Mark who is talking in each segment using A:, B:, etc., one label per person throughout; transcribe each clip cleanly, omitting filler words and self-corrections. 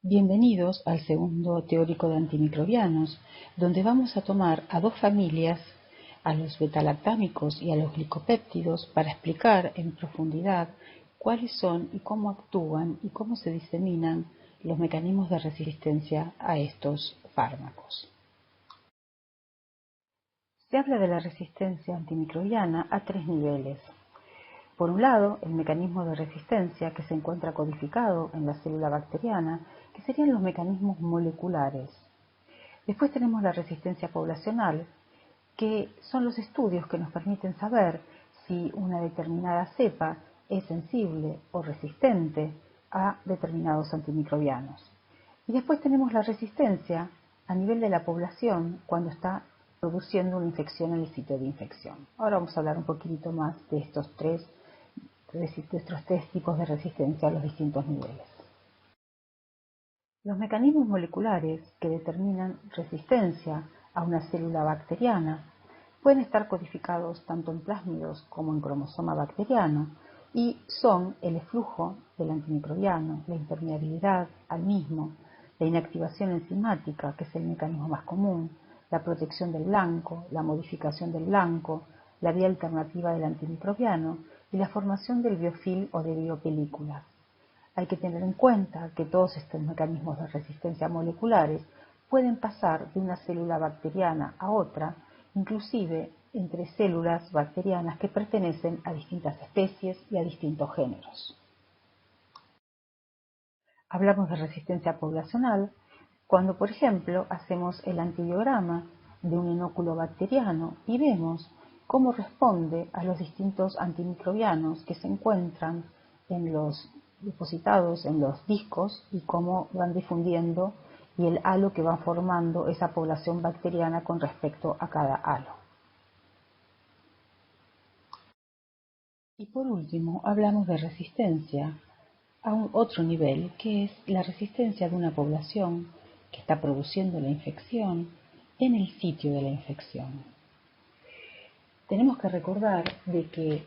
A: Bienvenidos al segundo teórico de antimicrobianos, donde vamos a tomar a dos familias, a los betalactámicos y a los glicopéptidos, para explicar en profundidad cuáles son y cómo actúan y cómo se diseminan los mecanismos de resistencia a estos fármacos. Se habla de la resistencia antimicrobiana a tres niveles. Por un lado, el mecanismo de resistencia que se encuentra codificado en la célula bacteriana, que serían los mecanismos moleculares. Después tenemos la resistencia poblacional, que son los estudios que nos permiten saber si una determinada cepa es sensible o resistente a determinados antimicrobianos. Y después tenemos la resistencia a nivel de la población cuando está produciendo una infección en el sitio de infección. Ahora vamos a hablar un poquito más de estos tres tipos de resistencia a los distintos niveles. Los mecanismos moleculares que determinan resistencia a una célula bacteriana pueden estar codificados tanto en plásmidos como en cromosoma bacteriano y son el eflujo del antimicrobiano, la impermeabilidad al mismo, la inactivación enzimática, que es el mecanismo más común, la protección del blanco, la modificación del blanco, la vía alternativa del antimicrobiano y la formación del biofilm o de biopelículas. Hay que tener en cuenta que todos estos mecanismos de resistencia moleculares pueden pasar de una célula bacteriana a otra, inclusive entre células bacterianas que pertenecen a distintas especies y a distintos géneros. Hablamos de resistencia poblacional cuando, por ejemplo, hacemos el antibiograma de un inóculo bacteriano y vemos cómo responde a los distintos antimicrobianos que se encuentran depositados en los discos y cómo van difundiendo y el halo que va formando esa población bacteriana con respecto a cada halo. Y por último, hablamos de resistencia a un otro nivel, que es la resistencia de una población que está produciendo la infección en el sitio de la infección. Tenemos que recordar de que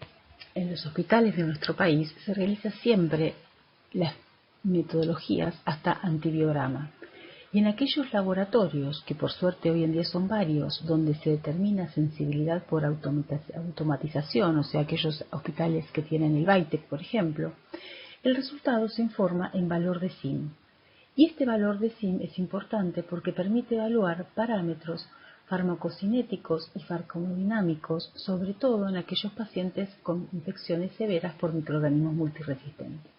A: en los hospitales de nuestro país se realiza siempre las metodologías hasta antibiograma. Y en aquellos laboratorios, que por suerte hoy en día son varios, donde se determina sensibilidad por automatización, o sea, aquellos hospitales que tienen el BITEC, por ejemplo, el resultado se informa en valor de SIM. Y este valor de SIM es importante porque permite evaluar parámetros farmacocinéticos y farmacodinámicos, sobre todo en aquellos pacientes con infecciones severas por microorganismos multiresistentes.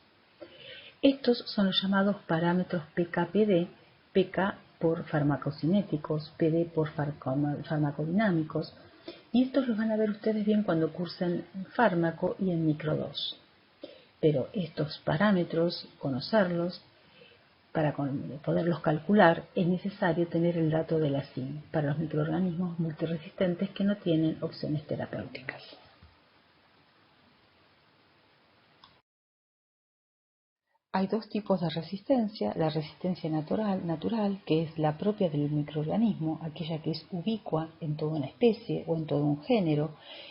A: Estos son los llamados parámetros PK-PD, PK por farmacocinéticos, PD por farmacodinámicos, y estos los van a ver ustedes bien cuando cursen fármaco y en micro2. Pero estos parámetros, conocerlos, para poderlos calcular, es necesario tener el dato de la SIM para los microorganismos multiresistentes que no tienen opciones terapéuticas. Hay dos tipos de resistencia: la resistencia natural, que es la propia del microorganismo, aquella que es ubicua en toda una especie o en todo un género,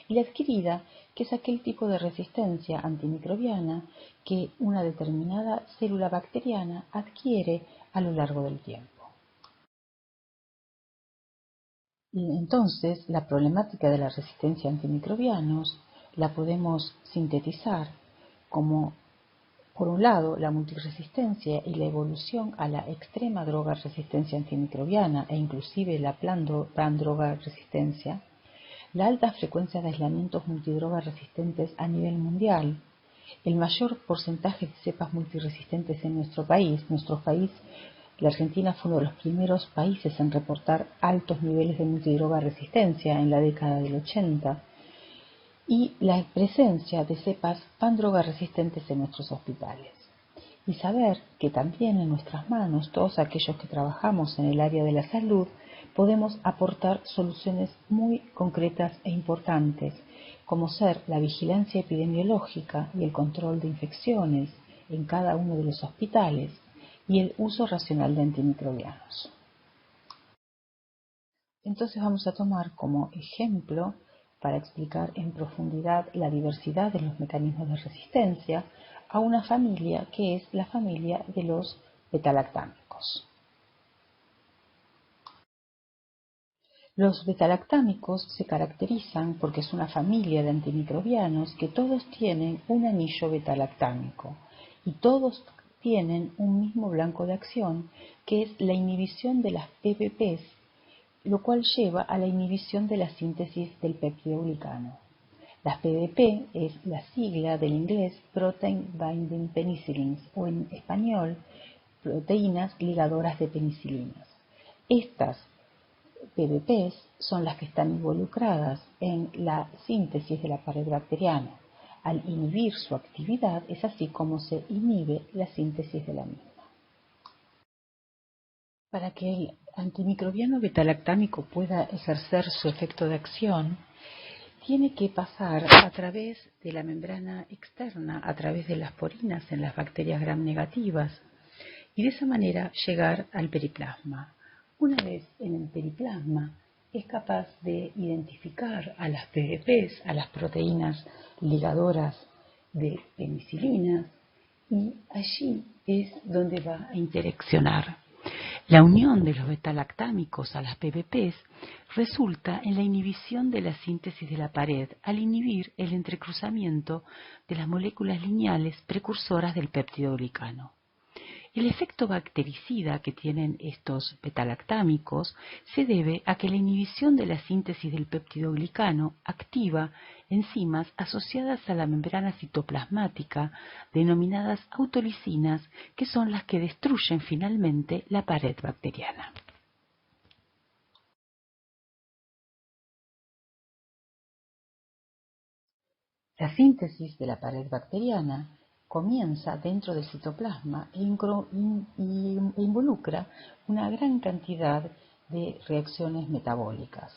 A: y la adquirida, que es aquel tipo de resistencia antimicrobiana que una determinada célula bacteriana adquiere a lo largo del tiempo. Y entonces, la problemática de la resistencia a antimicrobianos la podemos sintetizar como, por un lado, la multiresistencia y la evolución a la extrema droga resistencia antimicrobiana e inclusive la pan-droga resistencia, la alta frecuencia de aislamientos multidrogas resistentes a nivel mundial, el mayor porcentaje de cepas multiresistentes en nuestro país. La Argentina fue uno de los primeros países en reportar altos niveles de multidroga resistencia en la década del 80, y la presencia de cepas pan-droga resistentes en nuestros hospitales. Y saber que también en nuestras manos, todos aquellos que trabajamos en el área de la salud, podemos aportar soluciones muy concretas e importantes, como ser la vigilancia epidemiológica y el control de infecciones en cada uno de los hospitales y el uso racional de antimicrobianos. Entonces vamos a tomar como ejemplo, para explicar en profundidad la diversidad de los mecanismos de resistencia, a una familia que es la familia de los betalactámicos. Los betalactámicos se caracterizan porque es una familia de antimicrobianos que todos tienen un anillo betalactámico y todos tienen un mismo blanco de acción, que es la inhibición de las PPPs, lo cual lleva a la inhibición de la síntesis del peptidoglicano. Las PBP es la sigla del inglés Protein Binding Penicillins, o en español, proteínas ligadoras de penicilinas. Estas PBPs son las que están involucradas en la síntesis de la pared bacteriana. Al inhibir su actividad, es así como se inhibe la síntesis de la misma. Para que el antimicrobiano betalactámico pueda ejercer su efecto de acción, tiene que pasar a través de la membrana externa, a través de las porinas en las bacterias gram negativas, y de esa manera llegar al periplasma. Una vez en el periplasma, es capaz de identificar a las PBPs, a las proteínas ligadoras de penicilina, y allí es donde va a interaccionar. La unión de los betalactámicos a las PBPs resulta en la inhibición de la síntesis de la pared al inhibir el entrecruzamiento de las moléculas lineales precursoras del peptidoglicano. El efecto bactericida que tienen estos betalactámicos se debe a que la inhibición de la síntesis del peptidoglicano activa enzimas asociadas a la membrana citoplasmática denominadas autolisinas, que son las que destruyen finalmente la pared bacteriana. La síntesis de la pared bacteriana comienza dentro del citoplasma e involucra una gran cantidad de reacciones metabólicas,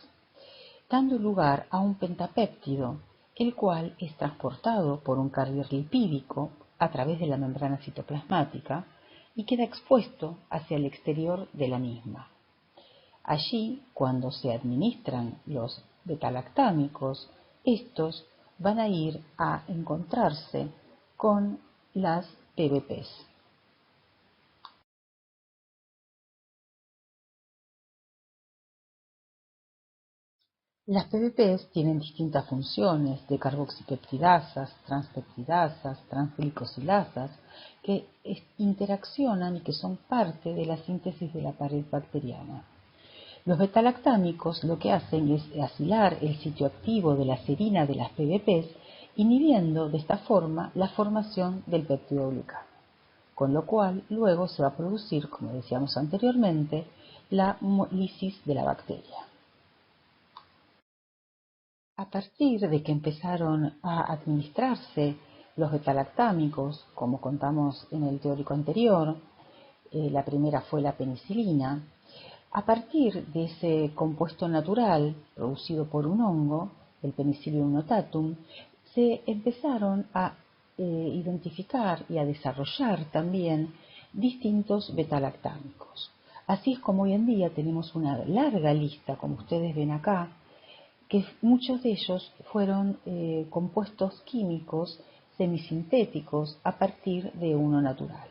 A: dando lugar a un pentapéptido, el cual es transportado por un carrier lipídico a través de la membrana citoplasmática y queda expuesto hacia el exterior de la misma. Allí, cuando se administran los betalactámicos, estos van a ir a encontrarse con las PBPs. Las PBPs tienen distintas funciones de carboxipeptidasas, transpeptidasas, transglicosilasas, que interaccionan y que son parte de la síntesis de la pared bacteriana. Los betalactámicos lo que hacen es aislar el sitio activo de la serina de las PBPs, inhibiendo de esta forma la formación del peptidoglicano, con lo cual luego se va a producir, como decíamos anteriormente, la lisis de la bacteria. A partir de que empezaron a administrarse los betalactámicos, como contamos en el teórico anterior, la primera fue la penicilina. A partir de ese compuesto natural producido por un hongo, el Penicillium notatum, se empezaron a identificar y a desarrollar también distintos betalactámicos. Así es como hoy en día tenemos una larga lista, como ustedes ven acá, que muchos de ellos fueron compuestos químicos semisintéticos a partir de uno natural.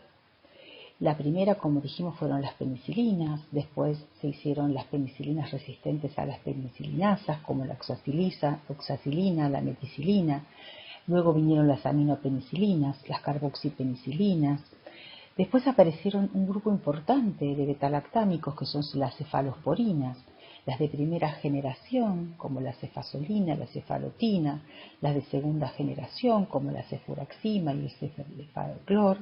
A: La primera, como dijimos, fueron las penicilinas, después se hicieron las penicilinas resistentes a las penicilinasas, como la oxacilina, la meticilina, luego vinieron las aminopenicilinas, las carboxipenicilinas, después aparecieron un grupo importante de betalactámicos que son las cefalosporinas, las de primera generación, como la cefasolina, la cefalotina, las de segunda generación, como la cefuraxima y el cefaloclor,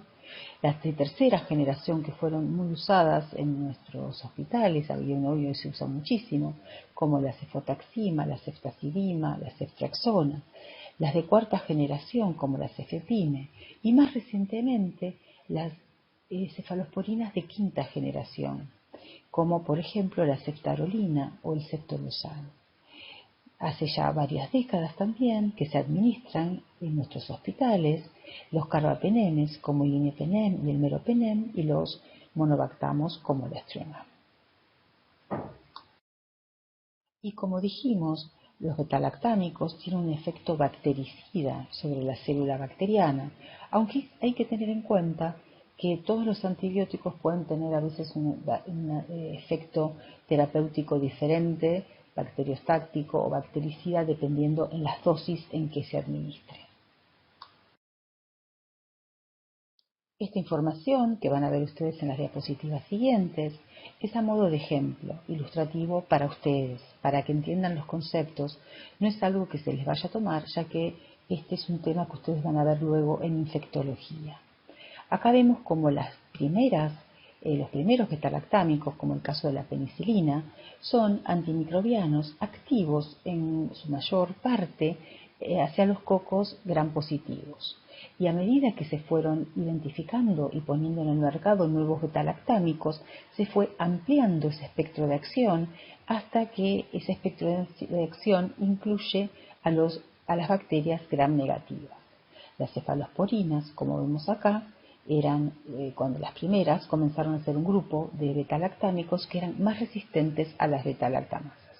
A: las de tercera generación, que fueron muy usadas en nuestros hospitales, hoy se usa muchísimo, como la cefotaxima, la ceftazidima, la ceftriaxona, las de cuarta generación, como la cefepime, y más recientemente las cefalosporinas de quinta generación, como por ejemplo la ceftarolina o el ceftolozano. Hace ya varias décadas también que se administran en nuestros hospitales los carbapenemes como el imipenem y el meropenem, y los monobactamos como la estrema. Y como dijimos, los betalactámicos tienen un efecto bactericida sobre la célula bacteriana, aunque hay que tener en cuenta que todos los antibióticos pueden tener a veces un efecto terapéutico diferente, bacteriostático o bactericida, dependiendo en las dosis en que se administre. Esta información, que van a ver ustedes en las diapositivas siguientes, es a modo de ejemplo, ilustrativo para ustedes, para que entiendan los conceptos. No es algo que se les vaya a tomar, ya que este es un tema que ustedes van a ver luego en infectología. Acá vemos como los primeros betalactámicos, como el caso de la penicilina, son antimicrobianos activos en su mayor parte hacia los cocos gram positivos. Y a medida que se fueron identificando y poniendo en el mercado nuevos betalactámicos, se fue ampliando ese espectro de acción hasta que ese espectro de acción incluye a las bacterias gram negativas. Las cefalosporinas, como vemos acá, eran cuando las primeras comenzaron a ser un grupo de betalactámicos que eran más resistentes a las betalactamasas.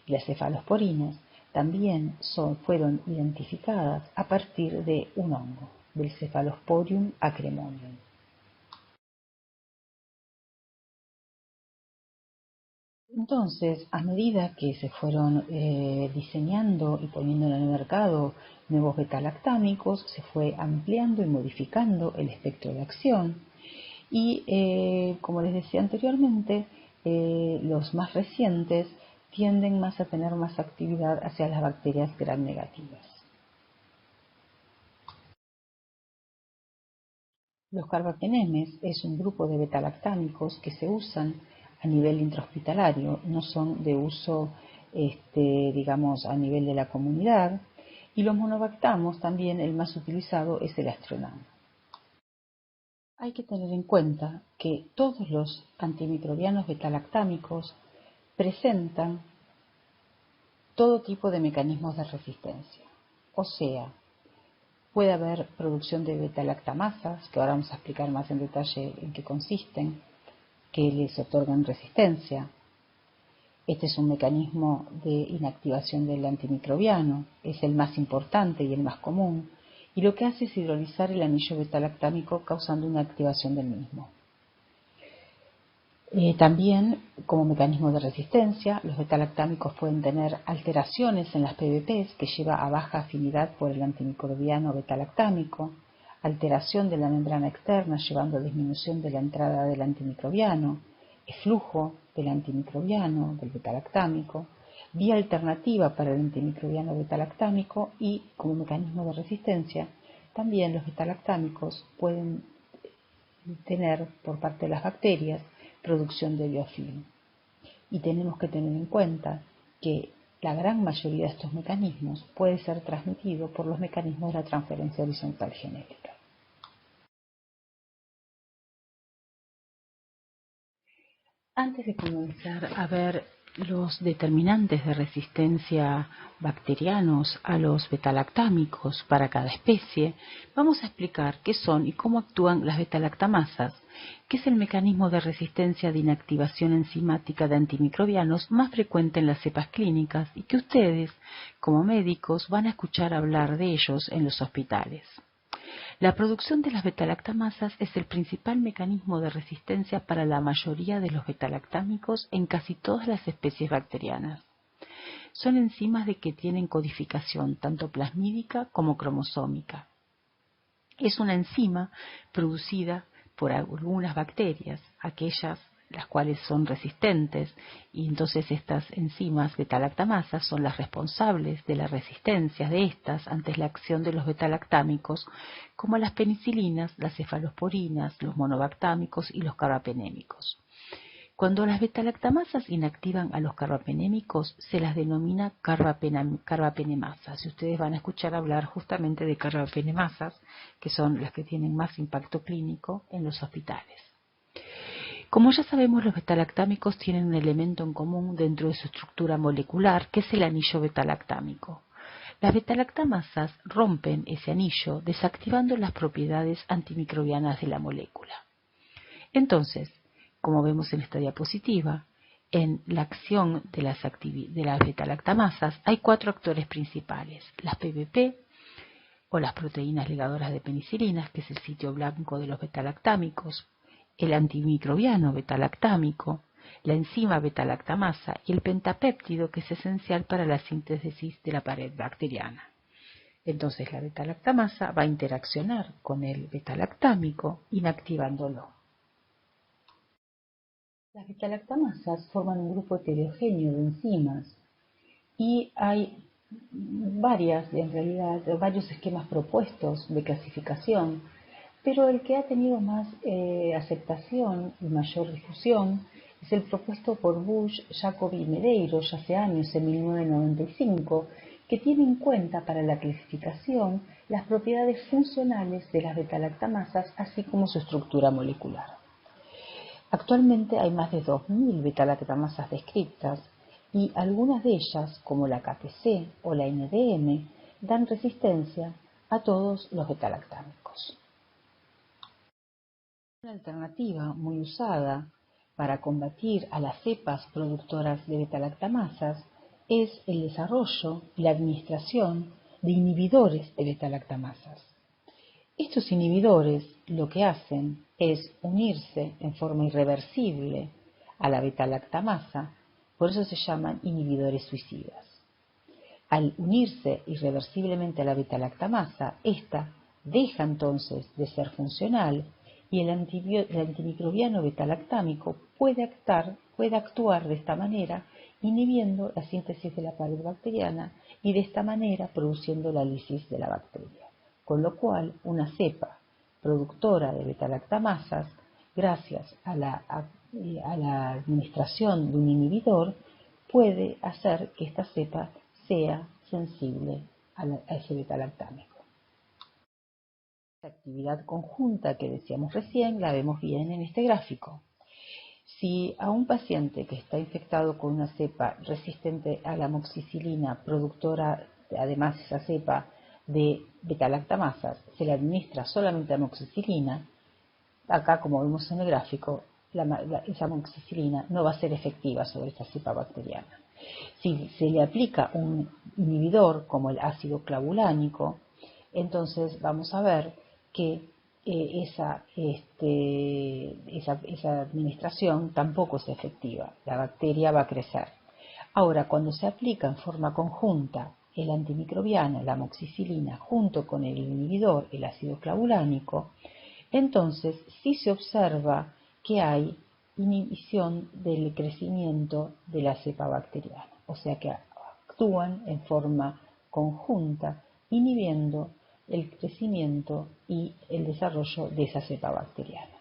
A: Y las cefalosporinas también fueron identificadas a partir de un hongo, del Cephalosporium acremonium. Entonces, a medida que se fueron diseñando y poniendo en el mercado nuevos betalactámicos, se fue ampliando y modificando el espectro de acción y, como les decía anteriormente, los más recientes tienden más a tener más actividad hacia las bacterias gram negativas. Los carbapenemes es un grupo de betalactámicos que se usan a nivel intrahospitalario, no son de uso, digamos, a nivel de la comunidad. Y los monobactamos también, el más utilizado es el astronam. Hay que tener en cuenta que todos los antimicrobianos betalactámicos presentan todo tipo de mecanismos de resistencia. O sea, puede haber producción de betalactamasas, que ahora vamos a explicar más en detalle en qué consisten, que les otorgan resistencia. Este es un mecanismo de inactivación del antimicrobiano, es el más importante y el más común, y lo que hace es hidrolizar el anillo betalactámico causando una activación del mismo. También, como mecanismo de resistencia, los betalactámicos pueden tener alteraciones en las PBPs que lleva a baja afinidad por el antimicrobiano betalactámico, alteración de la membrana externa llevando a disminución de la entrada del antimicrobiano, eflujo del antimicrobiano, del betalactámico, vía alternativa para el antimicrobiano betalactámico y, como mecanismo de resistencia, también los betalactámicos pueden tener por parte de las bacterias producción de biofilm. Y tenemos que tener en cuenta que la gran mayoría de estos mecanismos puede ser transmitido por los mecanismos de la transferencia horizontal genética. Antes de comenzar a ver los determinantes de resistencia bacterianos a los betalactámicos para cada especie, vamos a explicar qué son y cómo actúan las betalactamasas, que es el mecanismo de resistencia de inactivación enzimática de antimicrobianos más frecuente en las cepas clínicas y que ustedes, como médicos, van a escuchar hablar de ellos en los hospitales. La producción de las betalactamasas es el principal mecanismo de resistencia para la mayoría de los betalactámicos en casi todas las especies bacterianas. Son enzimas que tienen codificación tanto plasmídica como cromosómica. Es una enzima producida por algunas bacterias, aquellas las cuales son resistentes, y entonces estas enzimas betalactamasas son las responsables de la resistencia de estas ante la acción de los betalactámicos, como las penicilinas, las cefalosporinas, los monobactámicos y los carbapenémicos. Cuando las betalactamasas inactivan a los carbapenémicos, se las denomina carbapenemasas. Y ustedes van a escuchar hablar justamente de carbapenemasas, que son las que tienen más impacto clínico en los hospitales. Como ya sabemos, los betalactámicos tienen un elemento en común dentro de su estructura molecular, que es el anillo betalactámico. Las betalactamasas rompen ese anillo, desactivando las propiedades antimicrobianas de la molécula. Entonces, como vemos en esta diapositiva, en la acción de las betalactamasas hay 4 actores principales: las PBP, o las proteínas ligadoras de penicilinas, que es el sitio blanco de los betalactámicos, el antimicrobiano betalactámico, la enzima betalactamasa y el pentapéptido, que es esencial para la síntesis de la pared bacteriana. Entonces la betalactamasa va a interaccionar con el betalactámico, inactivándolo. Las betalactamasas forman un grupo heterogéneo de enzimas y hay varios esquemas propuestos de clasificación, pero el que ha tenido más aceptación y mayor difusión es el propuesto por Bush, Jacobi y Medeiros ya hace años, en 1995, que tiene en cuenta para la clasificación las propiedades funcionales de las betalactamasas, así como su estructura molecular. Actualmente hay más de 2.000 betalactamasas descritas y algunas de ellas, como la KPC o la NDM, dan resistencia a todos los betalactámicos. Una alternativa muy usada para combatir a las cepas productoras de betalactamasas es el desarrollo y la administración de inhibidores de betalactamasas. Estos inhibidores lo que hacen es unirse en forma irreversible a la betalactamasa, por eso se llaman inhibidores suicidas. Al unirse irreversiblemente a la betalactamasa, ésta deja entonces de ser funcional y el antimicrobiano betalactámico puede actuar de esta manera, inhibiendo la síntesis de la pared bacteriana y de esta manera produciendo la lisis de la bacteria. Con lo cual, una cepa productora de betalactamasas, gracias a la administración de un inhibidor, puede hacer que esta cepa sea sensible a ese betalactámico. La actividad conjunta que decíamos recién la vemos bien en este gráfico. Si a un paciente que está infectado con una cepa resistente a la amoxicilina, productora además esa cepa de betalactamasas, se le administra solamente amoxicilina, acá como vemos en el gráfico, esa amoxicilina no va a ser efectiva sobre esta cepa bacteriana. Si se le aplica un inhibidor como el ácido clavulánico, entonces vamos a ver que esa administración tampoco es efectiva. La bacteria va a crecer. Ahora, cuando se aplica en forma conjunta el antimicrobiano, la amoxicilina, junto con el inhibidor, el ácido clavulánico, entonces sí se observa que hay inhibición del crecimiento de la cepa bacteriana, o sea que actúan en forma conjunta, inhibiendo el crecimiento y el desarrollo de esa cepa bacteriana.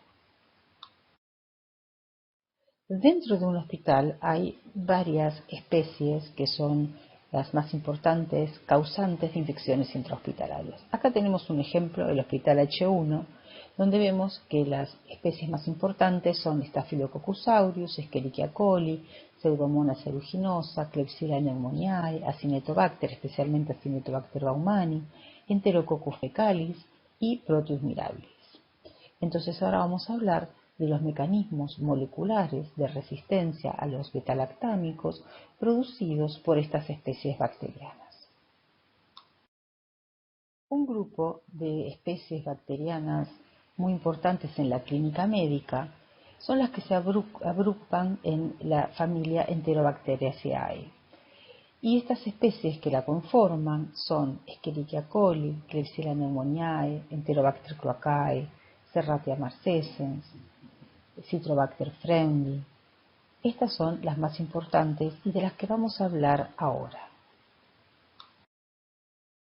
A: Dentro de un hospital hay varias especies que son las más importantes causantes de infecciones intrahospitalarias. Acá tenemos un ejemplo del Hospital H1, donde vemos que las especies más importantes son Staphylococcus aureus, Escherichia coli, Pseudomonas aeruginosa, Klebsiella pneumoniae, Acinetobacter, especialmente Acinetobacter baumannii, Enterococcus fecalis y Proteus mirabilis. Entonces ahora vamos a hablar de los mecanismos moleculares de resistencia a los betalactámicos producidos por estas especies bacterianas. Un grupo de especies bacterianas muy importantes en la clínica médica son las que se agrupan en la familia Enterobacteriaceae. Y estas especies que la conforman son Escherichia coli, Klebsiella pneumoniae, Enterobacter cloacae, Serratia marcescens, Citrobacter freundii. Estas son las más importantes y de las que vamos a hablar ahora.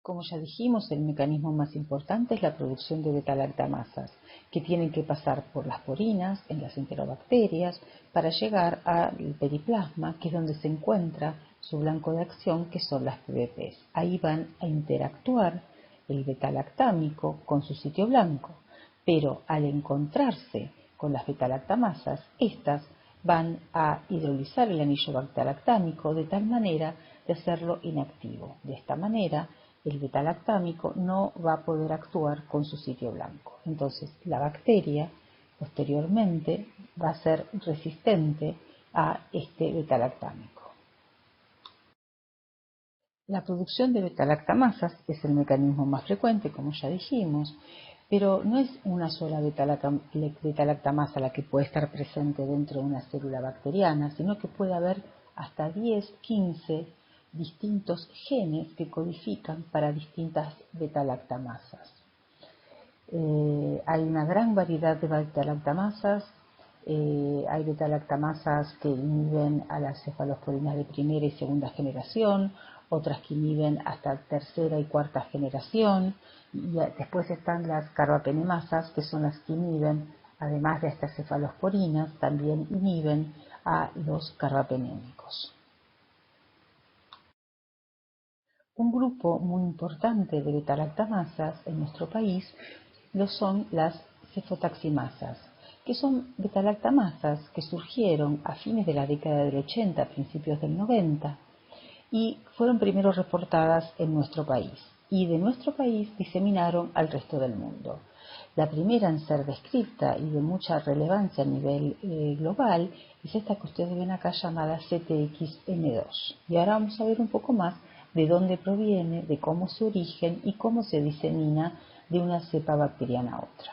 A: Como ya dijimos, el mecanismo más importante es la producción de betalactamasas, que tienen que pasar por las porinas en las enterobacterias para llegar al periplasma, que es donde se encuentra su blanco de acción, que son las PBPs. Ahí van a interactuar el betalactámico con su sitio blanco, pero al encontrarse con las betalactamasas, estas van a hidrolizar el anillo betalactámico de tal manera de hacerlo inactivo. De esta manera, el betalactámico no va a poder actuar con su sitio blanco. Entonces, la bacteria posteriormente va a ser resistente a este betalactámico. La producción de beta-lactamasas es el mecanismo más frecuente, como ya dijimos, pero no es una sola beta-lactamasa la que puede estar presente dentro de una célula bacteriana, sino que puede haber hasta 10, 15 distintos genes que codifican para distintas beta-lactamasas. Hay una gran variedad de beta-lactamasas. Hay beta-lactamasas que inhiben a las cefalosporinas de primera y segunda generación, otras que inhiben hasta tercera y cuarta generación, y después están las carbapenemasas, que son las que inhiben, además de estas cefalosporinas, también inhiben a los carbapenémicos. Un grupo muy importante de beta-lactamasas en nuestro país lo son las cefotaximasas, que son beta-lactamasas que surgieron a fines de la década del 80, principios del 90, y fueron primero reportadas en nuestro país, y de nuestro país diseminaron al resto del mundo. La primera en ser descrita y de mucha relevancia a nivel global es esta que ustedes ven acá llamada CTX-N2. Y ahora vamos a ver un poco más de dónde proviene, de cómo es su origen y cómo se disemina de una cepa bacteriana a otra.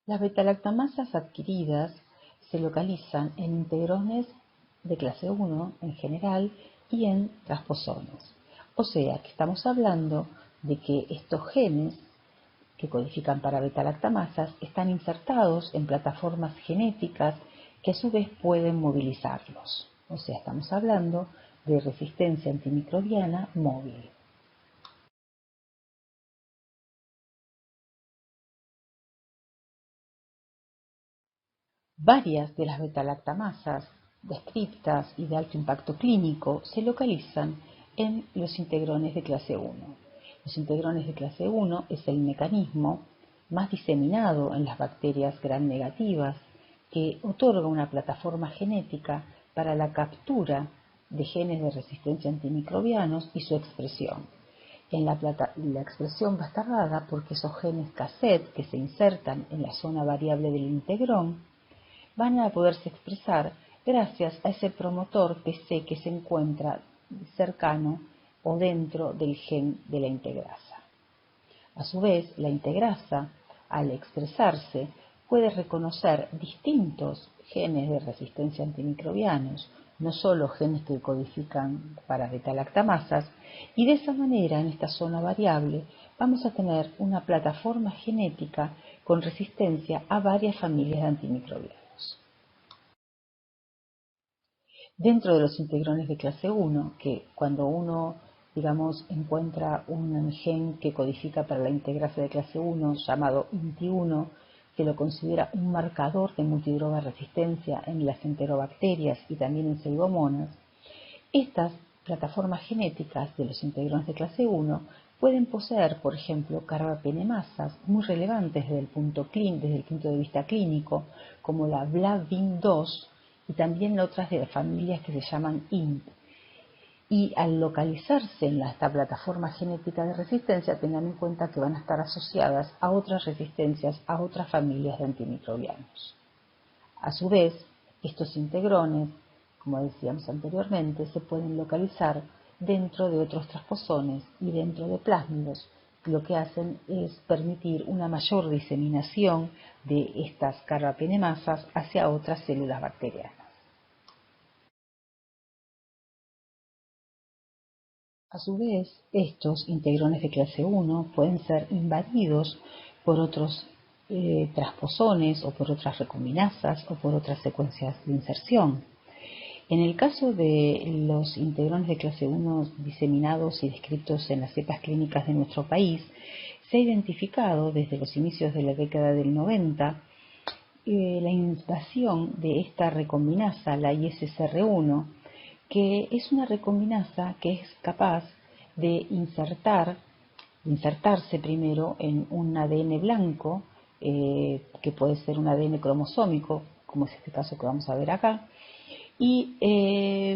A: Las betalactamasas adquiridas se localizan en integrones de clase 1 en general y en transposones. O sea que estamos hablando de que estos genes que codifican para betalactamasas están insertados en plataformas genéticas que a su vez pueden movilizarlos. O sea, estamos hablando de resistencia antimicrobiana móvil. Varias de las betalactamasas descritas y de alto impacto clínico se localizan en los integrones de clase 1. Los integrones de clase 1 es el mecanismo más diseminado en las bacterias gram negativas que otorga una plataforma genética para la captura de genes de resistencia antimicrobianos y su expresión. La expresión va a estar dada porque esos genes cassette que se insertan en la zona variable del integrón van a poderse expresar gracias a ese promotor PC que se encuentra cercano o dentro del gen de la integrasa. A su vez, la integrasa, al expresarse, puede reconocer distintos genes de resistencia antimicrobianos, no solo genes que codifican para betalactamasas, y de esa manera, en esta zona variable, vamos a tener una plataforma genética con resistencia a varias familias de antimicrobianos. Dentro de los integrones de clase 1, que cuando uno, digamos, encuentra un gen que codifica para la integrasa de clase 1 llamado INT1, se lo considera un marcador de multidroga resistencia en las enterobacterias y también en pseudomonas. Estas plataformas genéticas de los integrones de clase 1 pueden poseer, por ejemplo, carbapenemasas muy relevantes desde el punto de vista clínico, como la BLAVIN2 y también otras de las familias que se llaman INT. Y al localizarse en esta plataforma genética de resistencia, tengan en cuenta que van a estar asociadas a otras resistencias, a otras familias de antimicrobianos. A su vez, estos integrones, como decíamos anteriormente, se pueden localizar dentro de otros transposones y dentro de plásmidos. Lo que hacen es permitir una mayor diseminación de estas carbapenemasas hacia otras células bacterianas. A su vez, estos integrones de clase 1 pueden ser invadidos por otros transposones o por otras recombinasas o por otras secuencias de inserción. En el caso de los integrones de clase 1 diseminados y descritos en las cepas clínicas de nuestro país, se ha identificado desde los inicios de la década del 90 la invasión de esta recombinasa, la ISSR1, que es una recombinasa que es capaz de insertarse primero en un ADN blanco, que puede ser un ADN cromosómico, como es este caso que vamos a ver acá, y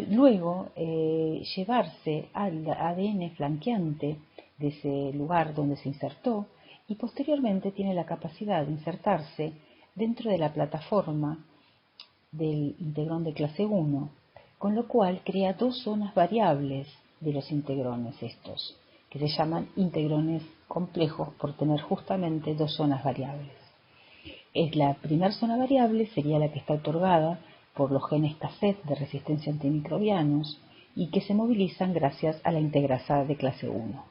A: luego llevarse al ADN flanqueante de ese lugar donde se insertó y posteriormente tiene la capacidad de insertarse dentro de la plataforma del integrón de clase 1 con lo cual crea dos zonas variables de los integrones estos, que se llaman integrones complejos por tener justamente dos zonas variables. La primera zona variable sería la que está otorgada por los genes cassette de resistencia a antimicrobianos y que se movilizan gracias a la integrasa de clase 1.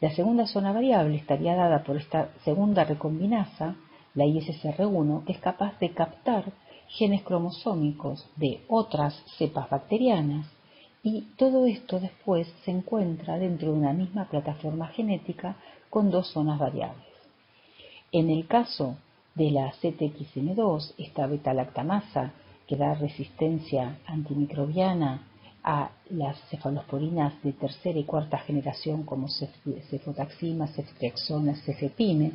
A: La segunda zona variable estaría dada por esta segunda recombinasa, la ISSR1, que es capaz de captar genes cromosómicos de otras cepas bacterianas, y todo esto después se encuentra dentro de una misma plataforma genética con dos zonas variables. En el caso de la CTXN2, esta beta-lactamasa que da resistencia antimicrobiana a las cefalosporinas de tercera y cuarta generación como cefotaxima, ceftriaxona, cefepime,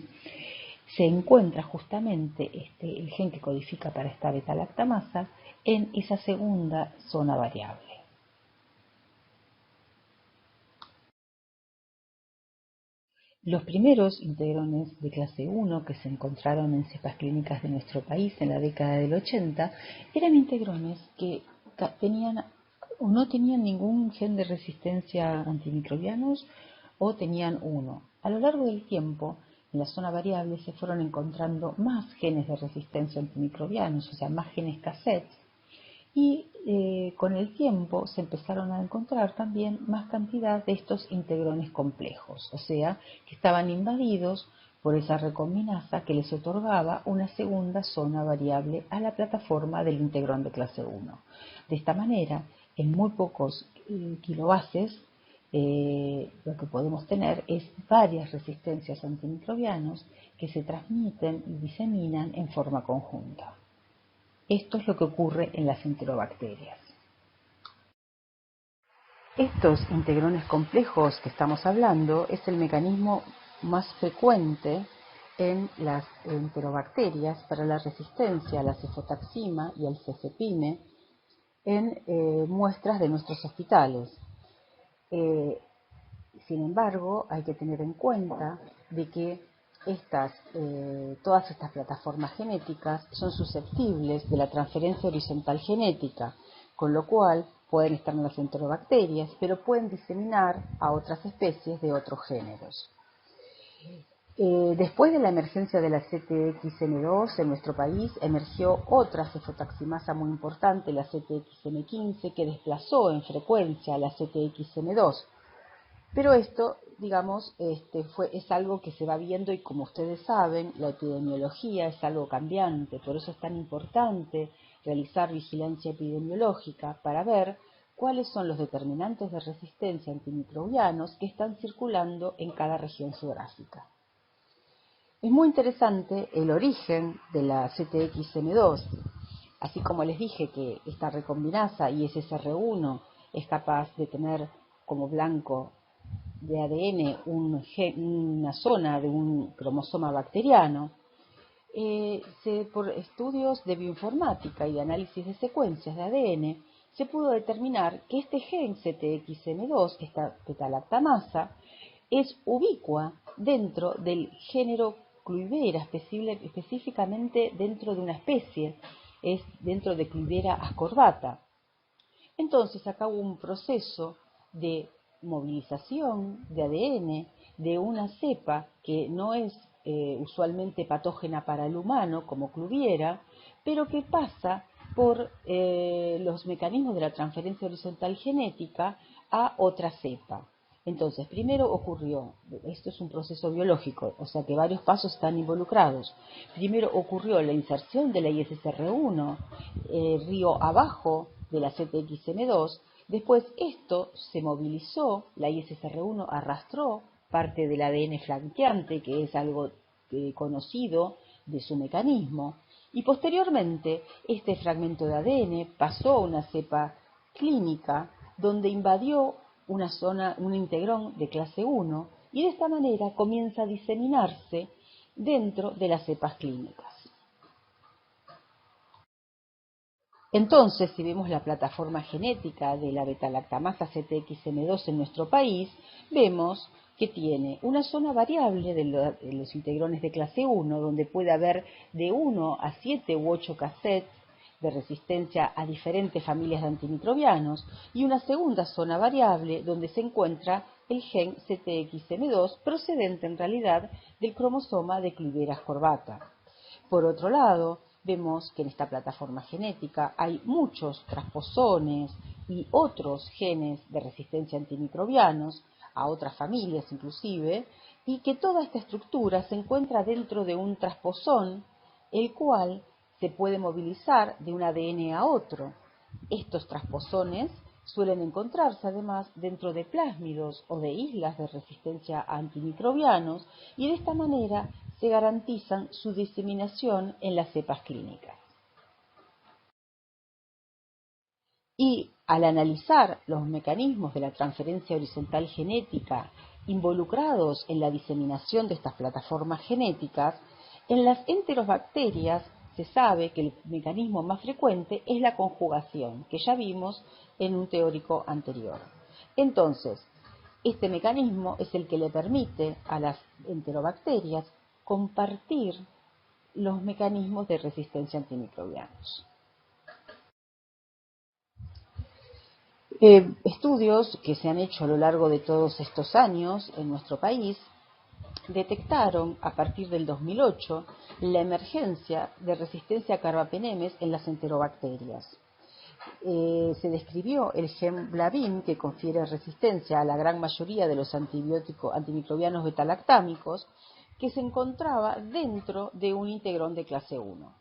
A: se encuentra justamente el gen que codifica para esta beta-lactamasa en esa segunda zona variable. Los primeros integrones de clase 1 que se encontraron en cepas clínicas de nuestro país en la década del 80 eran integrones que no tenían ningún gen de resistencia a antimicrobianos o tenían uno. A lo largo del tiempo, en la zona variable se fueron encontrando más genes de resistencia a antimicrobianos, o sea, más genes cassettes, y con el tiempo se empezaron a encontrar también más cantidad de estos integrones complejos, o sea, que estaban invadidos por esa recombinasa que les otorgaba una segunda zona variable a la plataforma del integrón de clase 1. De esta manera, en muy pocos kilobases, lo que podemos tener es varias resistencias a antimicrobianos que se transmiten y diseminan en forma conjunta. Esto es lo que ocurre en las enterobacterias. Estos integrones complejos que estamos hablando es el mecanismo más frecuente en las enterobacterias para la resistencia a la cefotaxima y al cefepime en muestras de nuestros hospitales. Sin embargo, hay que tener en cuenta de que todas estas plataformas genéticas son susceptibles de la transferencia horizontal genética, con lo cual pueden estar en las enterobacterias, pero pueden diseminar a otras especies de otros géneros. Después de la emergencia de la CTXN2 en nuestro país, emergió otra cefotaximasa muy importante, la CTXN15, que desplazó en frecuencia a la CTXN2. Pero esto, digamos, es algo que se va viendo y como ustedes saben, la epidemiología es algo cambiante, por eso es tan importante realizar vigilancia epidemiológica para ver cuáles son los determinantes de resistencia a antimicrobianos que están circulando en cada región geográfica. Es muy interesante el origen de la CTXN2, así como les dije que esta recombinasa ISSR1 es capaz de tener como blanco de ADN una zona de un cromosoma bacteriano. Por estudios de bioinformática y de análisis de secuencias de ADN, se pudo determinar que este gen CTXN2, esta beta-lactamasa, es ubicua dentro del género Cluivera, específicamente dentro de una especie, es dentro de Cluivera ascordata. Entonces acá hubo un proceso de movilización de ADN de una cepa que no es usualmente patógena para el humano como Cluviera, pero que pasa por los mecanismos de la transferencia horizontal genética a otra cepa. Entonces, primero ocurrió, esto es un proceso biológico, o sea que varios pasos están involucrados. Primero ocurrió la inserción de la ISSR1 río abajo de la CTXN2, después esto se movilizó, la ISSR1 arrastró parte del ADN flanqueante, que es algo conocido de su mecanismo, y posteriormente este fragmento de ADN pasó a una cepa clínica donde invadió una zona, un integrón de clase 1, y de esta manera comienza a diseminarse dentro de las cepas clínicas. Entonces, si vemos la plataforma genética de la beta-lactamasa CTXN2 en nuestro país, vemos que tiene una zona variable de los integrones de clase 1, donde puede haber de 1 a 7 u 8 cassettes de resistencia a diferentes familias de antimicrobianos, y una segunda zona variable donde se encuentra el gen CTXM2, procedente en realidad del cromosoma de Cliveras corbaca. Por otro lado, vemos que en esta plataforma genética hay muchos transposones y otros genes de resistencia a antimicrobianos, a otras familias inclusive, y que toda esta estructura se encuentra dentro de un transposón, el cual se puede movilizar de un ADN a otro. Estos transposones suelen encontrarse además dentro de plásmidos o de islas de resistencia a antimicrobianos, y de esta manera se garantizan su diseminación en las cepas clínicas. Y al analizar los mecanismos de la transferencia horizontal genética involucrados en la diseminación de estas plataformas genéticas, en las enterobacterias se sabe que el mecanismo más frecuente es la conjugación, que ya vimos en un teórico anterior. Entonces, este mecanismo es el que le permite a las enterobacterias compartir los mecanismos de resistencia a antimicrobianos. Estudios que se han hecho a lo largo de todos estos años en nuestro país detectaron a partir del 2008 la emergencia de resistencia a carbapenemes en las enterobacterias. Se describió el gen BLAVIN, que confiere resistencia a la gran mayoría de los antimicrobianos betalactámicos, que se encontraba dentro de un integrón de clase 1.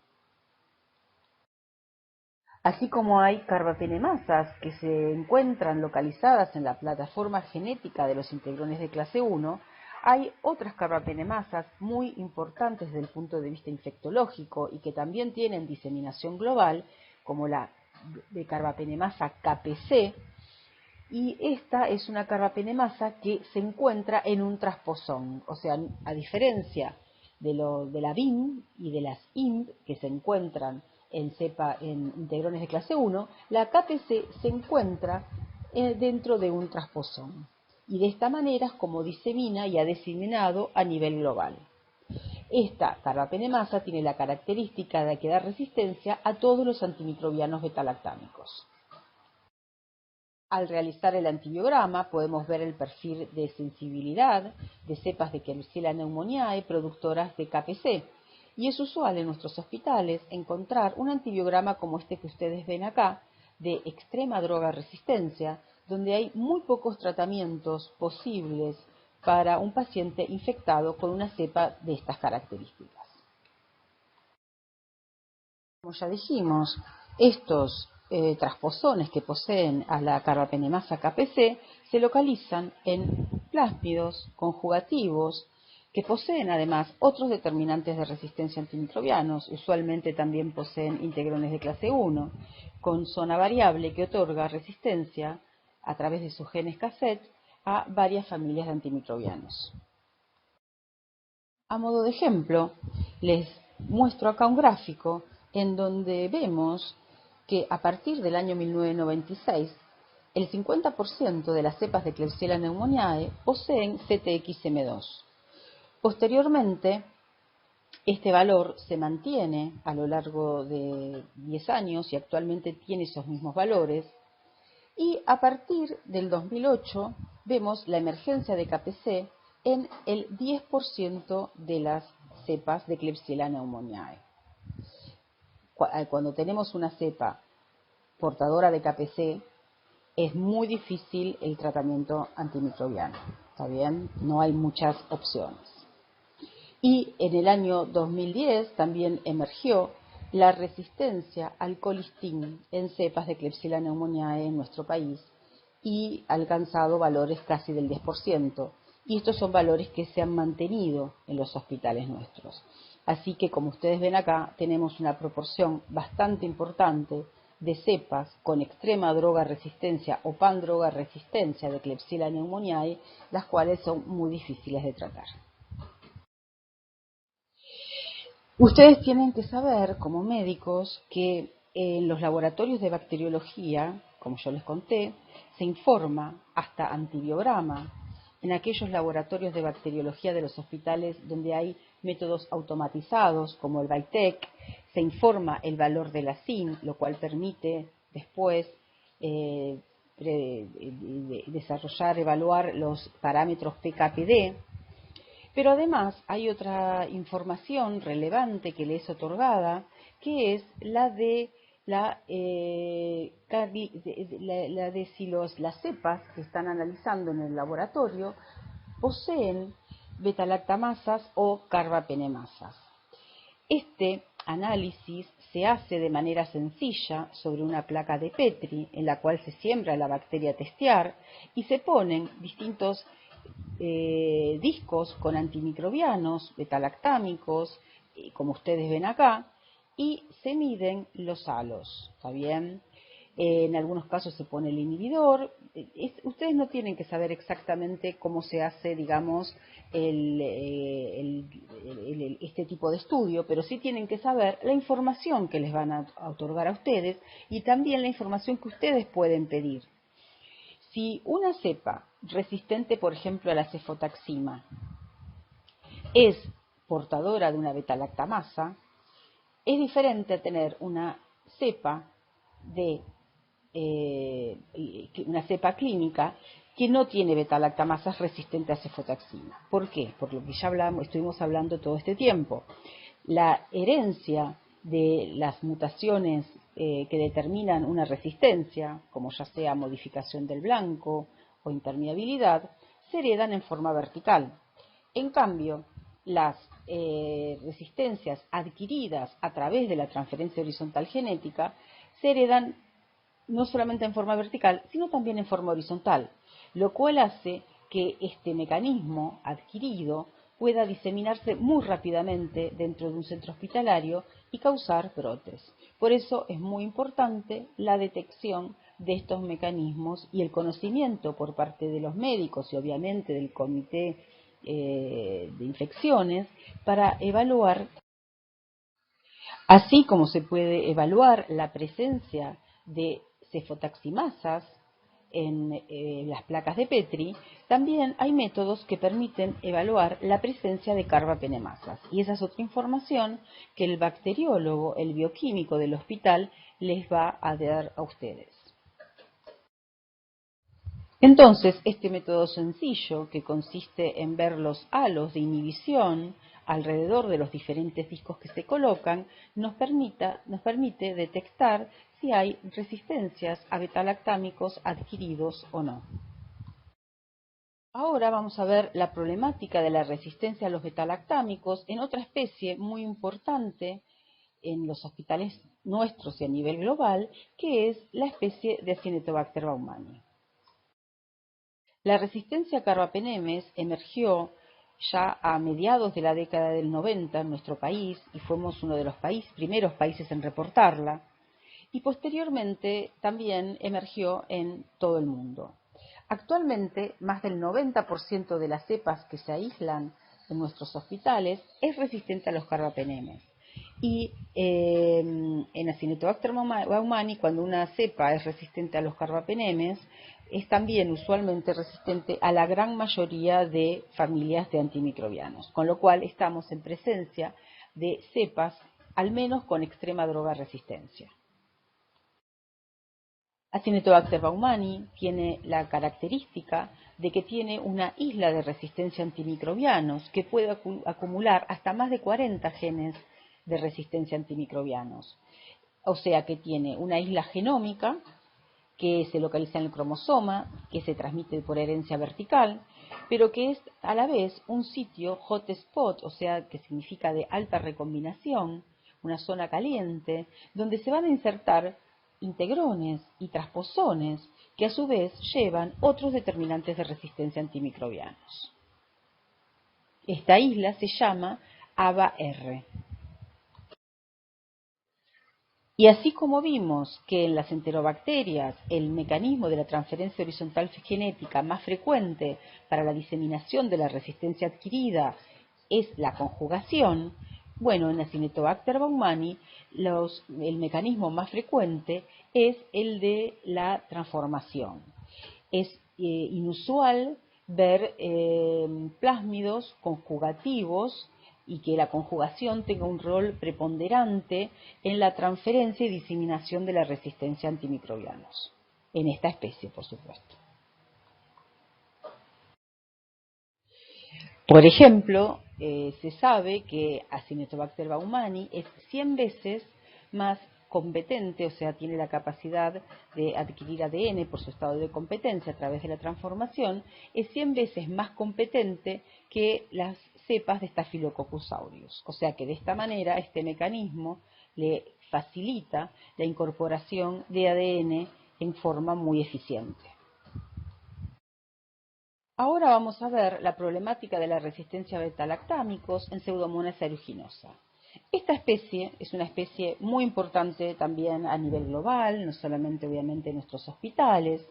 A: Así como hay carbapenemasas que se encuentran localizadas en la plataforma genética de los integrones de clase 1, hay otras carbapenemasas muy importantes desde el punto de vista infectológico y que también tienen diseminación global, como la de carbapenemasa KPC, y esta es una carbapenemasa que se encuentra en un transposón, o sea, a diferencia de la BIM y de las IMP que se encuentran en integrones de clase 1, la KPC se encuentra dentro de un transposón, y de esta manera es como disemina y ha diseminado a nivel global. Esta carbapenemasa tiene la característica de que da resistencia a todos los antimicrobianos betalactámicos. Al realizar el antibiograma podemos ver el perfil de sensibilidad de cepas de Klebsiella pneumoniae productoras de KPC, y es usual en nuestros hospitales encontrar un antibiograma como este que ustedes ven acá, de extrema droga resistencia, donde hay muy pocos tratamientos posibles para un paciente infectado con una cepa de estas características. Como ya dijimos, estos transposones que poseen a la carbapenemasa KPC se localizan en plásmidos conjugativos que poseen además otros determinantes de resistencia a antimicrobianos. Usualmente también poseen integrones de clase 1, con zona variable que otorga resistencia a través de sus genes cassette a varias familias de antimicrobianos. A modo de ejemplo, les muestro acá un gráfico en donde vemos que a partir del año 1996, el 50% de las cepas de Klebsiella pneumoniae poseen CTXM2. Posteriormente, este valor se mantiene a lo largo de 10 años y actualmente tiene esos mismos valores. Y a partir del 2008 vemos la emergencia de KPC en el 10% de las cepas de Klebsiella pneumoniae. Cuando tenemos una cepa portadora de KPC, es muy difícil el tratamiento antimicrobiano. ¿Está bien? No hay muchas opciones. Y en el año 2010 también emergió la resistencia al colistin en cepas de Klebsiella pneumoniae en nuestro país y ha alcanzado valores casi del 10%. Y estos son valores que se han mantenido en los hospitales nuestros. Así que, como ustedes ven acá, tenemos una proporción bastante importante de cepas con extrema droga resistencia o pan-droga resistencia de Klebsiella pneumoniae, las cuales son muy difíciles de tratar. Ustedes tienen que saber, como médicos, que en los laboratorios de bacteriología, como yo les conté, se informa hasta antibiograma. En aquellos laboratorios de bacteriología de los hospitales donde hay métodos automatizados, como el BITEC, se informa el valor de la SIN, lo cual permite después desarrollar, evaluar los parámetros PKPD. Pero además hay otra información relevante que le es otorgada, que es la de si las cepas que están analizando en el laboratorio poseen beta-lactamasas o carbapenemasas. Este análisis se hace de manera sencilla sobre una placa de Petri en la cual se siembra la bacteria a testear y se ponen distintos discos con antimicrobianos, betalactámicos, como ustedes ven acá, y se miden los halos, ¿está bien? En algunos casos se pone el inhibidor. Ustedes no tienen que saber exactamente cómo se hace, digamos, este tipo de estudio, pero sí tienen que saber la información que les van a otorgar a ustedes y también la información que ustedes pueden pedir. Si una cepa resistente, por ejemplo, a la cefotaxima, es portadora de una beta-lactamasa, es diferente a tener una cepa una cepa clínica que no tiene beta-lactamasas resistente a cefotaxima. ¿Por qué? Por lo que ya estuvimos hablando todo este tiempo. La herencia de las mutaciones que determinan una resistencia, como ya sea modificación del blanco o impermeabilidad, se heredan en forma vertical. En cambio, las resistencias adquiridas a través de la transferencia horizontal genética se heredan no solamente en forma vertical, sino también en forma horizontal, lo cual hace que este mecanismo adquirido pueda diseminarse muy rápidamente dentro de un centro hospitalario y causar brotes. Por eso es muy importante la detección de estos mecanismos y el conocimiento por parte de los médicos y obviamente del comité de infecciones para evaluar, así como se puede evaluar la presencia de cefotaximasas en las placas de Petri, también hay métodos que permiten evaluar la presencia de carbapenemasas. Y esa es otra información que el bacteriólogo, el bioquímico del hospital, les va a dar a ustedes. Entonces, este método sencillo, que consiste en ver los halos de inhibición alrededor de los diferentes discos que se colocan, nos permite detectar si hay resistencias a betalactámicos adquiridos o no. Ahora vamos a ver la problemática de la resistencia a los betalactámicos en otra especie muy importante en los hospitales nuestros y a nivel global, que es la especie de Acinetobacter baumannii. La resistencia a carbapenemes emergió ya a mediados de la década del 90 en nuestro país y fuimos uno de los primeros países en reportarla, y posteriormente también emergió en todo el mundo. Actualmente, más del 90% de las cepas que se aíslan en nuestros hospitales es resistente a los carbapenemes. Y en Acinetobacter baumannii, cuando una cepa es resistente a los carbapenemes, es también usualmente resistente a la gran mayoría de familias de antimicrobianos, con lo cual estamos en presencia de cepas, al menos con extrema droga resistencia. Acinetobacter baumannii tiene la característica de que tiene una isla de resistencia a antimicrobianos que puede acumular hasta más de 40 genes de resistencia a antimicrobianos. O sea que tiene una isla genómica que se localiza en el cromosoma, que se transmite por herencia vertical, pero que es a la vez un sitio hotspot, o sea, que significa de alta recombinación, una zona caliente, donde se van a insertar integrones y transposones que a su vez llevan otros determinantes de resistencia a antimicrobianos. Esta isla se llama ABA-R. Y así como vimos que en las enterobacterias el mecanismo de la transferencia horizontal genética más frecuente para la diseminación de la resistencia adquirida es la conjugación, bueno, en Acinetobacter baumannii el mecanismo más frecuente es el de la transformación. Es inusual ver plásmidos conjugativos y que la conjugación tenga un rol preponderante en la transferencia y diseminación de la resistencia a antimicrobianos, en esta especie, por supuesto. Por ejemplo, se sabe que Acinetobacter baumani es 100 veces más competente, o sea, tiene la capacidad de adquirir ADN por su estado de competencia a través de la transformación, es 100 veces más competente que las cepas de Staphylococcus aureus. O sea que de esta manera este mecanismo le facilita la incorporación de ADN en forma muy eficiente. Ahora vamos a ver la problemática de la resistencia a beta-lactámicos en Pseudomonas aeruginosa. Esta especie es una especie muy importante también a nivel global, no solamente obviamente en nuestros hospitales,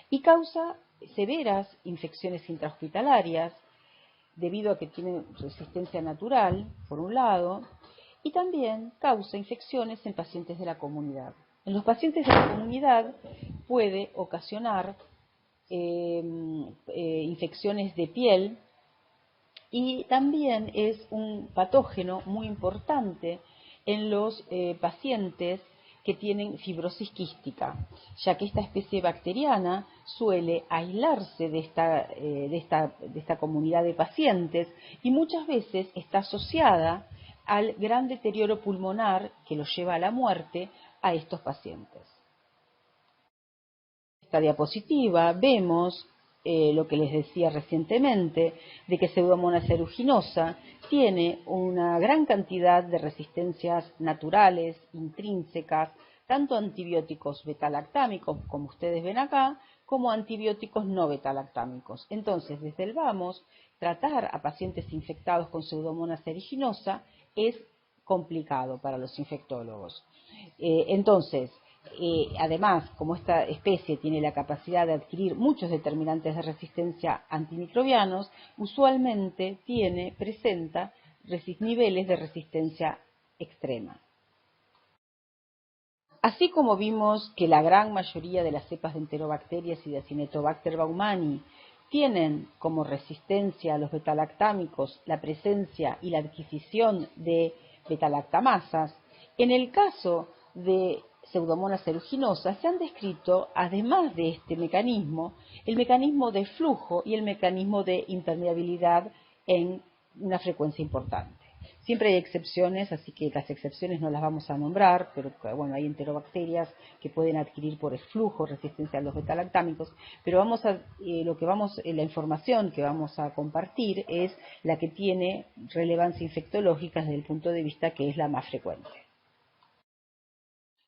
A: y causa severas infecciones intrahospitalarias debido a que tiene resistencia natural, por un lado, y también causa infecciones en pacientes de la comunidad. En los pacientes de la comunidad puede ocasionar infecciones de piel y también es un patógeno muy importante en los pacientes que tienen fibrosis quística, ya que esta especie bacteriana suele aislarse de esta comunidad de pacientes y muchas veces está asociada al gran deterioro pulmonar que los lleva a la muerte a estos pacientes. Esta diapositiva vemos lo que les decía recientemente, de que Pseudomonas aeruginosa tiene una gran cantidad de resistencias naturales, intrínsecas, tanto antibióticos betalactámicos, como ustedes ven acá, como antibióticos no betalactámicos. Entonces, desde el vamos, tratar a pacientes infectados con Pseudomonas aeruginosa es complicado para los infectólogos. Además, como esta especie tiene la capacidad de adquirir muchos determinantes de resistencia antimicrobianos, usualmente presenta niveles de resistencia extrema. Así como vimos que la gran mayoría de las cepas de enterobacterias y de Acinetobacter baumani tienen como resistencia a los betalactámicos la presencia y la adquisición de betalactamasas, en el caso de Pseudomonas aeruginosa se han descrito, además de este mecanismo, el mecanismo de flujo y el mecanismo de impermeabilidad en una frecuencia importante. Siempre hay excepciones, así que las excepciones no las vamos a nombrar, pero bueno, hay enterobacterias que pueden adquirir por el flujo resistencia a los betalactámicos, pero la información que vamos a compartir es la que tiene relevancia infectológica desde el punto de vista que es la más frecuente.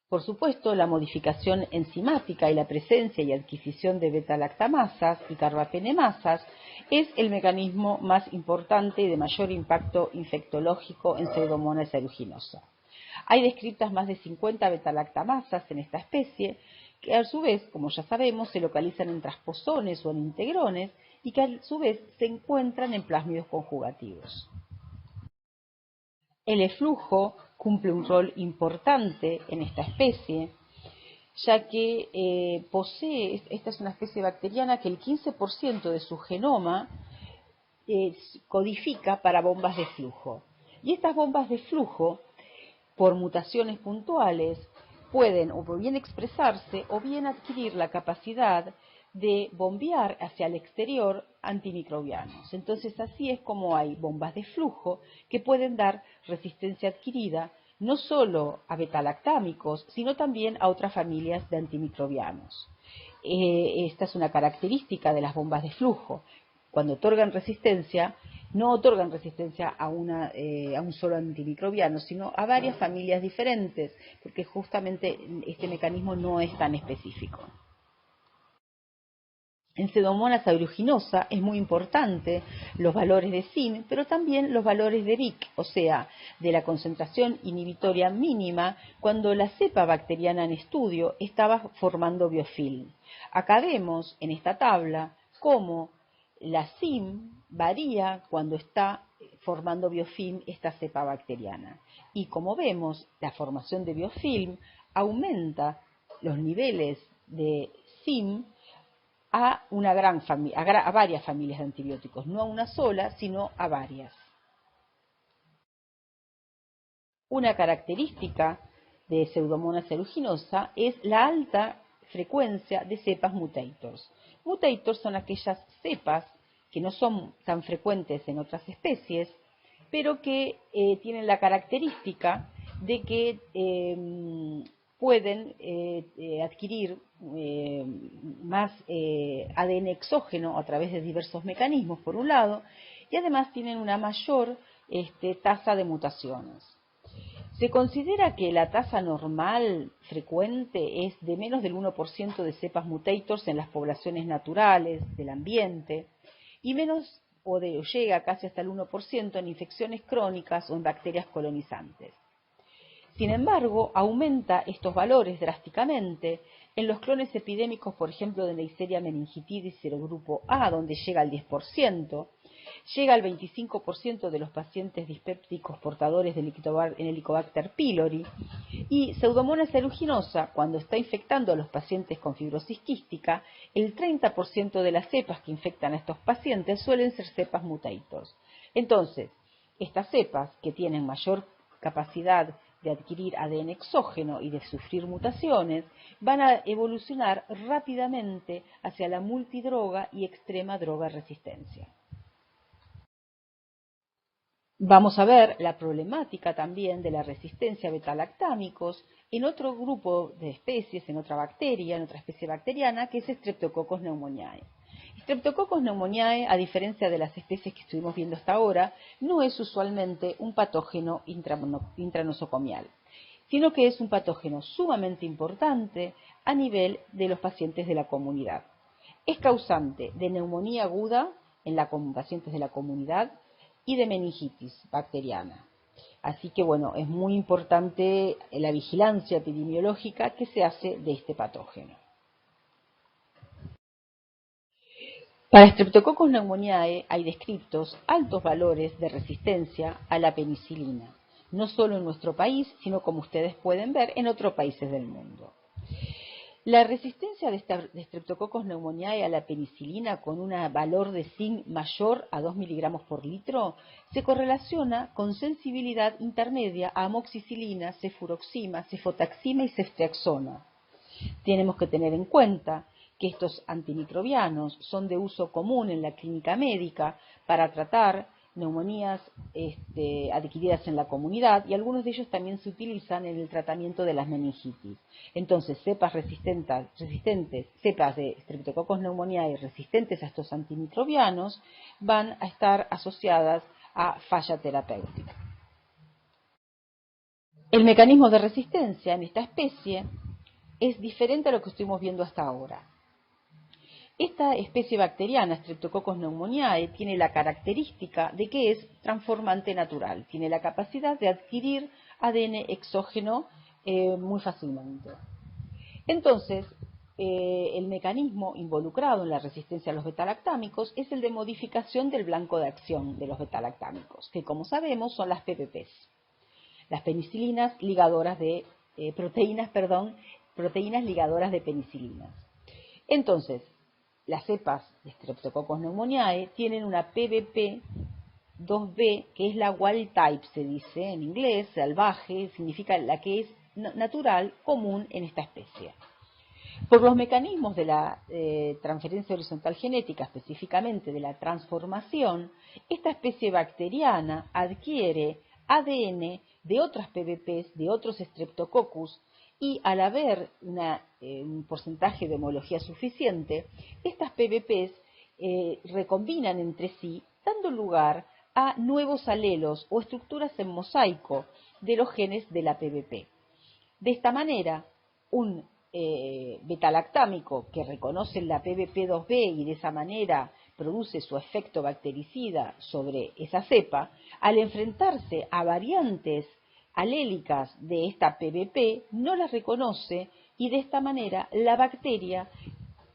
A: Por supuesto, la modificación enzimática y la presencia y adquisición de beta-lactamasas y carbapenemasas es el mecanismo más importante y de mayor impacto infectológico en Pseudomonas aeruginosa. Hay descritas más de 50 beta-lactamasas en esta especie, que a su vez, como ya sabemos, se localizan en transposones o en integrones y que a su vez se encuentran en plásmidos conjugativos. El eflujo cumple un rol importante en esta especie, ya que esta es una especie bacteriana que el 15% de su genoma codifica para bombas de flujo. Y estas bombas de flujo, por mutaciones puntuales, pueden o bien expresarse o bien adquirir la capacidad de bombear hacia el exterior antimicrobianos. Entonces así es como hay bombas de flujo que pueden dar resistencia adquirida no solo a betalactámicos, sino también a otras familias de antimicrobianos. Esta es una característica de las bombas de flujo. Cuando otorgan resistencia, no otorgan resistencia a un solo antimicrobiano, sino a varias familias diferentes, porque justamente este mecanismo no es tan específico. En Pseudomonas aeruginosa es muy importante los valores de SIM, pero también los valores de Vic, o sea, de la concentración inhibitoria mínima cuando la cepa bacteriana en estudio estaba formando biofilm. Acá vemos en esta tabla cómo la SIM varía cuando está formando biofilm esta cepa bacteriana. Y como vemos, la formación de biofilm aumenta los niveles de SIM a varias familias de antibióticos, no a una sola, sino a varias. Una característica de Pseudomonas aeruginosa es la alta frecuencia de cepas mutators. Mutators son aquellas cepas que no son tan frecuentes en otras especies, pero que tienen la característica de que pueden adquirir más ADN exógeno a través de diversos mecanismos, por un lado, y además tienen una mayor tasa de mutaciones. Se considera que la tasa normal frecuente es de menos del 1% de cepas mutators en las poblaciones naturales del ambiente y menos o llega casi hasta el 1% en infecciones crónicas o en bacterias colonizantes. Sin embargo, aumenta estos valores drásticamente en los clones epidémicos, por ejemplo, de Neisseria meningitidis serogrupo A, donde llega al 10%, llega al 25% de los pacientes dispépticos portadores del Helicobacter pylori, y Pseudomonas aeruginosa, cuando está infectando a los pacientes con fibrosis quística, el 30% de las cepas que infectan a estos pacientes suelen ser cepas mutators. Entonces, estas cepas que tienen mayor capacidad de adquirir ADN exógeno y de sufrir mutaciones, van a evolucionar rápidamente hacia la multidroga y extrema droga resistencia. Vamos a ver la problemática también de la resistencia a betalactámicos en otro grupo de especies, en otra bacteria, en otra especie bacteriana, que es Streptococcus pneumoniae. Streptococcus pneumoniae, a diferencia de las especies que estuvimos viendo hasta ahora, no es usualmente un patógeno intranosocomial, sino que es un patógeno sumamente importante a nivel de los pacientes de la comunidad. Es causante de neumonía aguda en pacientes de la comunidad y de meningitis bacteriana. Así que bueno, es muy importante la vigilancia epidemiológica que se hace de este patógeno. Para Streptococcus pneumoniae hay descritos altos valores de resistencia a la penicilina, no solo en nuestro país, sino como ustedes pueden ver en otros países del mundo. La resistencia de Streptococcus pneumoniae a la penicilina con un valor de zinc mayor a 2 miligramos por litro se correlaciona con sensibilidad intermedia a amoxicilina, cefuroxima, cefotaxima y ceftriaxona. Tenemos que tener en cuenta que estos antimicrobianos son de uso común en la clínica médica para tratar neumonías adquiridas en la comunidad, y algunos de ellos también se utilizan en el tratamiento de las meningitis. Entonces, cepas resistentes, cepas de Streptococcus pneumoniae resistentes a estos antimicrobianos van a estar asociadas a falla terapéutica. El mecanismo de resistencia en esta especie es diferente a lo que estuvimos viendo hasta ahora. Esta especie bacteriana, Streptococcus pneumoniae, tiene la característica de que es transformante natural, tiene la capacidad de adquirir ADN exógeno muy fácilmente. Entonces, el mecanismo involucrado en la resistencia a los betalactámicos es el de modificación del blanco de acción de los betalactámicos, que como sabemos son las PPPs, las penicilinas ligadoras de proteínas ligadoras de penicilinas. Entonces, las cepas de Streptococcus pneumoniae tienen una PBP2B, que es la wild type, se dice en inglés, salvaje, significa la que es natural, común en esta especie. Por los mecanismos de la transferencia horizontal genética, específicamente de la transformación, esta especie bacteriana adquiere ADN de otras PBPs, de otros Streptococcus, y al haber un porcentaje de homología suficiente, estas PBPs recombinan entre sí, dando lugar a nuevos alelos o estructuras en mosaico de los genes de la PBP. De esta manera, un betalactámico que reconoce la PBP2B y de esa manera produce su efecto bactericida sobre esa cepa, al enfrentarse a variantes alélicas de esta PBP, no las reconoce y de esta manera la bacteria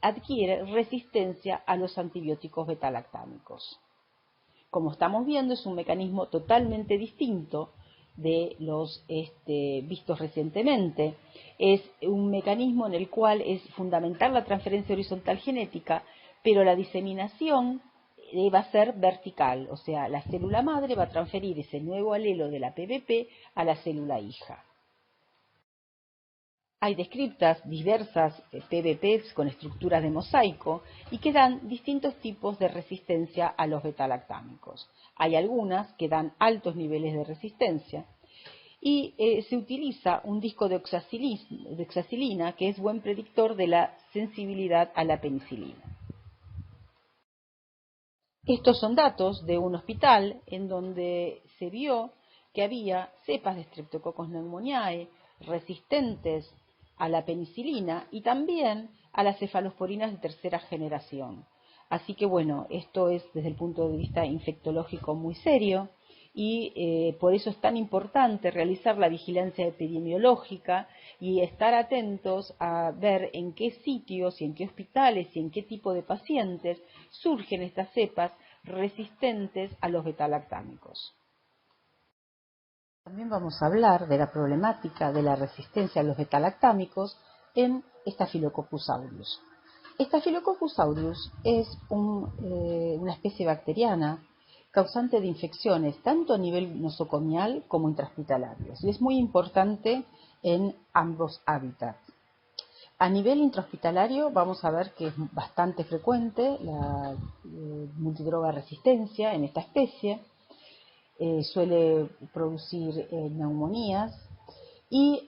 A: adquiere resistencia a los antibióticos betalactámicos. Como estamos viendo, es un mecanismo totalmente distinto de los vistos recientemente. Es un mecanismo en el cual es fundamental la transferencia horizontal genética, pero la diseminación va a ser vertical, o sea, la célula madre va a transferir ese nuevo alelo de la PBP a la célula hija. Hay descritas diversas PBPs con estructuras de mosaico y que dan distintos tipos de resistencia a los betalactámicos. Hay algunas que dan altos niveles de resistencia y se utiliza un disco de oxacilina que es buen predictor de la sensibilidad a la penicilina. Estos son datos de un hospital en donde se vio que había cepas de Streptococcus pneumoniae resistentes a la penicilina y también a las cefalosporinas de tercera generación. Así que bueno, esto es desde el punto de vista infectológico muy serio y por eso es tan importante realizar la vigilancia epidemiológica y estar atentos a ver en qué sitios y en qué hospitales y en qué tipo de pacientes surgen estas cepas resistentes a los betalactámicos. También vamos a hablar de la problemática de la resistencia a los betalactámicos en Staphylococcus aureus. Staphylococcus aureus es una especie bacteriana causante de infecciones tanto a nivel nosocomial como intrahospitalarios y es muy importante en ambos hábitats. A nivel intrahospitalario vamos a ver que es bastante frecuente la multidroga resistencia en esta especie. Suele producir neumonías y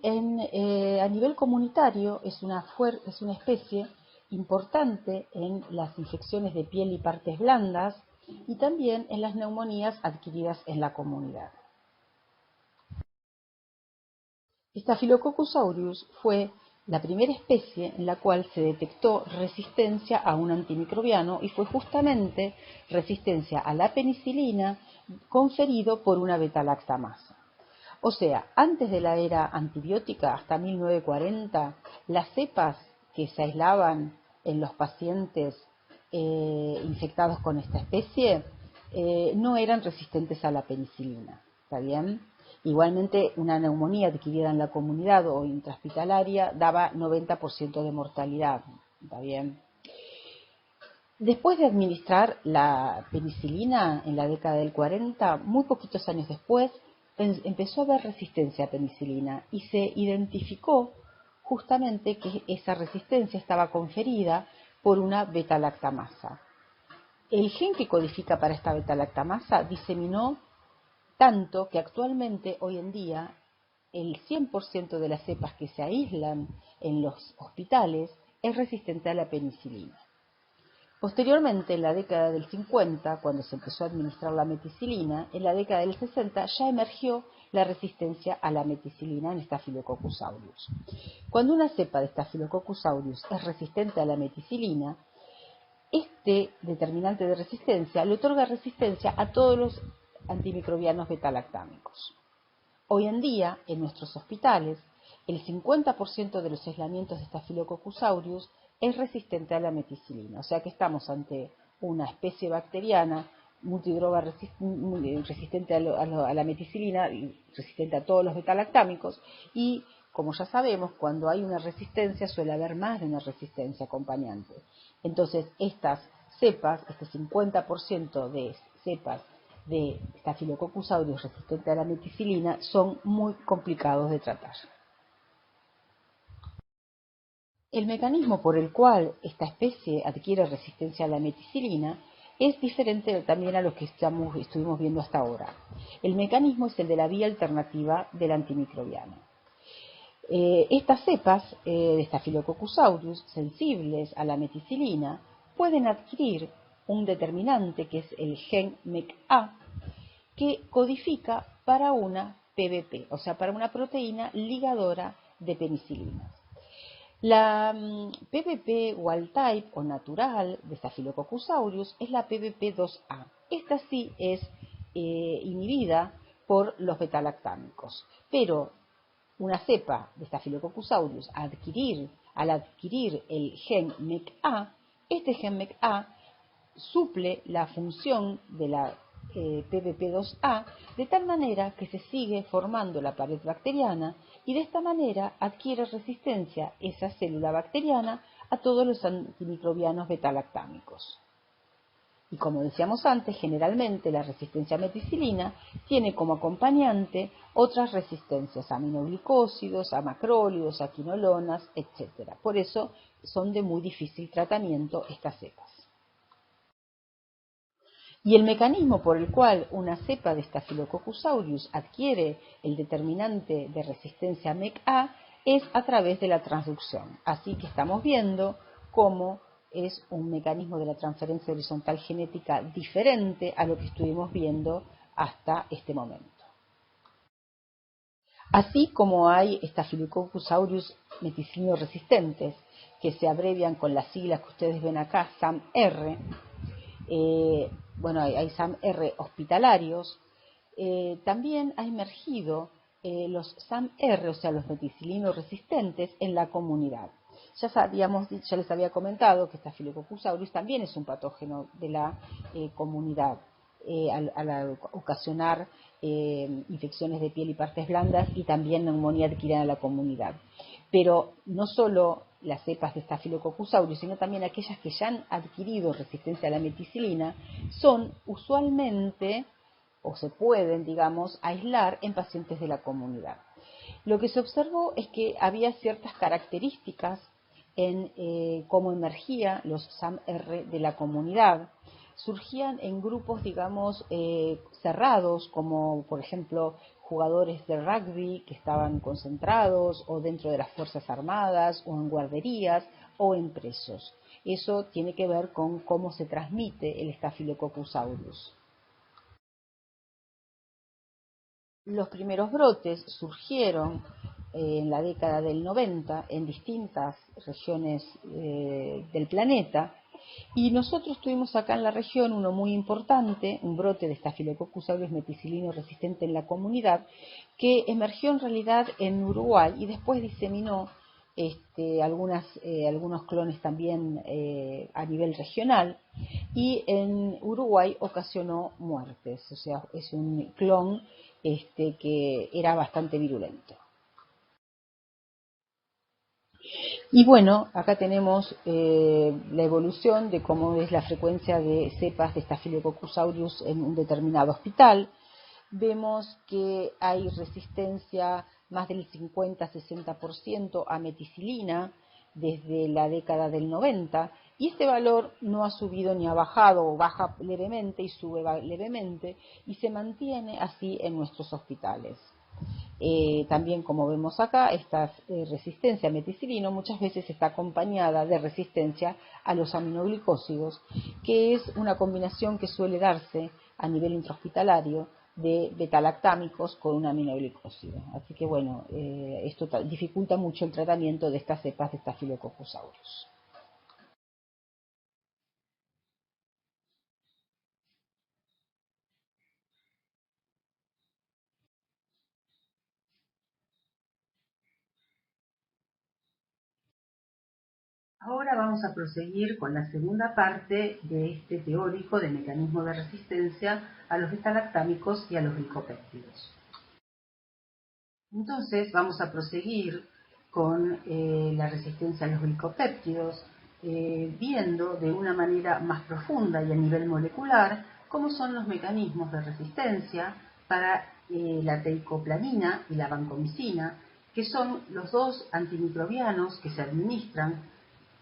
A: a nivel comunitario es una especie importante en las infecciones de piel y partes blandas y también en las neumonías adquiridas en la comunidad. Staphylococcus aureus fue la primera especie en la cual se detectó resistencia a un antimicrobiano y fue justamente resistencia a la penicilina conferido por una beta-lactamasa. O sea, antes de la era antibiótica, hasta 1940, las cepas que se aislaban en los pacientes infectados con esta especie no eran resistentes a la penicilina. ¿Está bien? Igualmente, una neumonía adquirida en la comunidad o intrahospitalaria daba 90% de mortalidad. ¿Está bien? Después de administrar la penicilina en la década del 40, muy poquitos años después, empezó a haber resistencia a penicilina y se identificó justamente que esa resistencia estaba conferida por una beta-lactamasa. El gen que codifica para esta beta-lactamasa diseminó tanto que actualmente, hoy en día, el 100% de las cepas que se aíslan en los hospitales es resistente a la penicilina. Posteriormente, en la década del 50, cuando se empezó a administrar la meticilina, en la década del 60 ya emergió la resistencia a la meticilina en Staphylococcus aureus. Cuando una cepa de Staphylococcus aureus es resistente a la meticilina, este determinante de resistencia le otorga resistencia a todos los antimicrobianos betalactámicos. Hoy en día, en nuestros hospitales, el 50% de los aislamientos de Staphylococcus aureus es resistente a la meticilina, o sea que estamos ante una especie bacteriana multidroga resistente a la meticilina y resistente a todos los betalactámicos y, como ya sabemos, cuando hay una resistencia suele haber más de una resistencia acompañante. Entonces, estas cepas, este 50% de cepas de Staphylococcus aureus resistente a la meticilina son muy complicados de tratar. El mecanismo por el cual esta especie adquiere resistencia a la meticilina es diferente también a lo que estuvimos viendo hasta ahora. El mecanismo es el de la vía alternativa del antimicrobiano. Estas cepas de Staphylococcus aureus sensibles a la meticilina pueden adquirir un determinante que es el gen MECA que codifica para una PBP, o sea, para una proteína ligadora de penicilinas. La PBP wild type o natural de Staphylococcus aureus es la PBP2A. Esta sí es inhibida por los betalactámicos, pero una cepa de Staphylococcus aureus al adquirir el gen MECA, este gen MECA suple la función de la PBP2A de tal manera que se sigue formando la pared bacteriana y de esta manera adquiere resistencia esa célula bacteriana a todos los antimicrobianos betalactámicos. Y como decíamos antes, generalmente la resistencia a meticilina tiene como acompañante otras resistencias a aminoglicósidos, a macrólidos, a quinolonas, etc. Por eso son de muy difícil tratamiento estas cepas. Y el mecanismo por el cual una cepa de Staphylococcus aureus adquiere el determinante de resistencia a MEC-A es a través de la transducción. Así que estamos viendo cómo es un mecanismo de la transferencia horizontal genética diferente a lo que estuvimos viendo hasta este momento. Así como hay Staphylococcus aureus meticilino resistentes, que se abrevian con las siglas que ustedes ven acá, SAM-R, hay SAM-R hospitalarios, también ha emergido los SAM-R, o sea, los meticilinos resistentes, en la comunidad. Ya les había comentado que Staphylococcus aureus también es un patógeno de la comunidad, al ocasionar infecciones de piel y partes blandas y también neumonía adquirida en la comunidad. Pero no solo las cepas de Staphylococcus aureus, sino también aquellas que ya han adquirido resistencia a la meticilina, son usualmente, o se pueden, digamos, aislar en pacientes de la comunidad. Lo que se observó es que había ciertas características en cómo emergían los SAM-R de la comunidad. Surgían en grupos, digamos, cerrados, como por ejemplo jugadores de rugby que estaban concentrados, o dentro de las Fuerzas Armadas, o en guarderías, o en presos. Eso tiene que ver con cómo se transmite el Staphylococcus aureus. Los primeros brotes surgieron en la década del 90 en distintas regiones del planeta, y nosotros tuvimos acá en la región uno muy importante, un brote de Staphylococcus aureus meticilino resistente en la comunidad, que emergió en realidad en Uruguay y después diseminó algunos clones también a nivel regional, y en Uruguay ocasionó muertes, o sea, es un clon que era bastante virulento. Y bueno, acá tenemos la evolución de cómo es la frecuencia de cepas de Staphylococcus aureus en un determinado hospital. Vemos que hay resistencia más del 50-60% a meticilina desde la década del 90, y este valor no ha subido ni ha bajado, o baja levemente y sube levemente, y se mantiene así en nuestros hospitales. También, como vemos acá, esta resistencia a meticilino muchas veces está acompañada de resistencia a los aminoglicósidos, que es una combinación que suele darse a nivel intrahospitalario de betalactámicos con un aminoglicósido. Así que bueno, esto dificulta mucho el tratamiento de estas cepas de Staphylococcus aureus. Ahora vamos a proseguir con la segunda parte de este teórico de mecanismo de resistencia a los betalactámicos y a los glicopéptidos. Entonces vamos a proseguir con la resistencia a los glicopéptidos, viendo de una manera más profunda y a nivel molecular cómo son los mecanismos de resistencia para la teicoplanina y la vancomicina, que son los dos antimicrobianos que se administran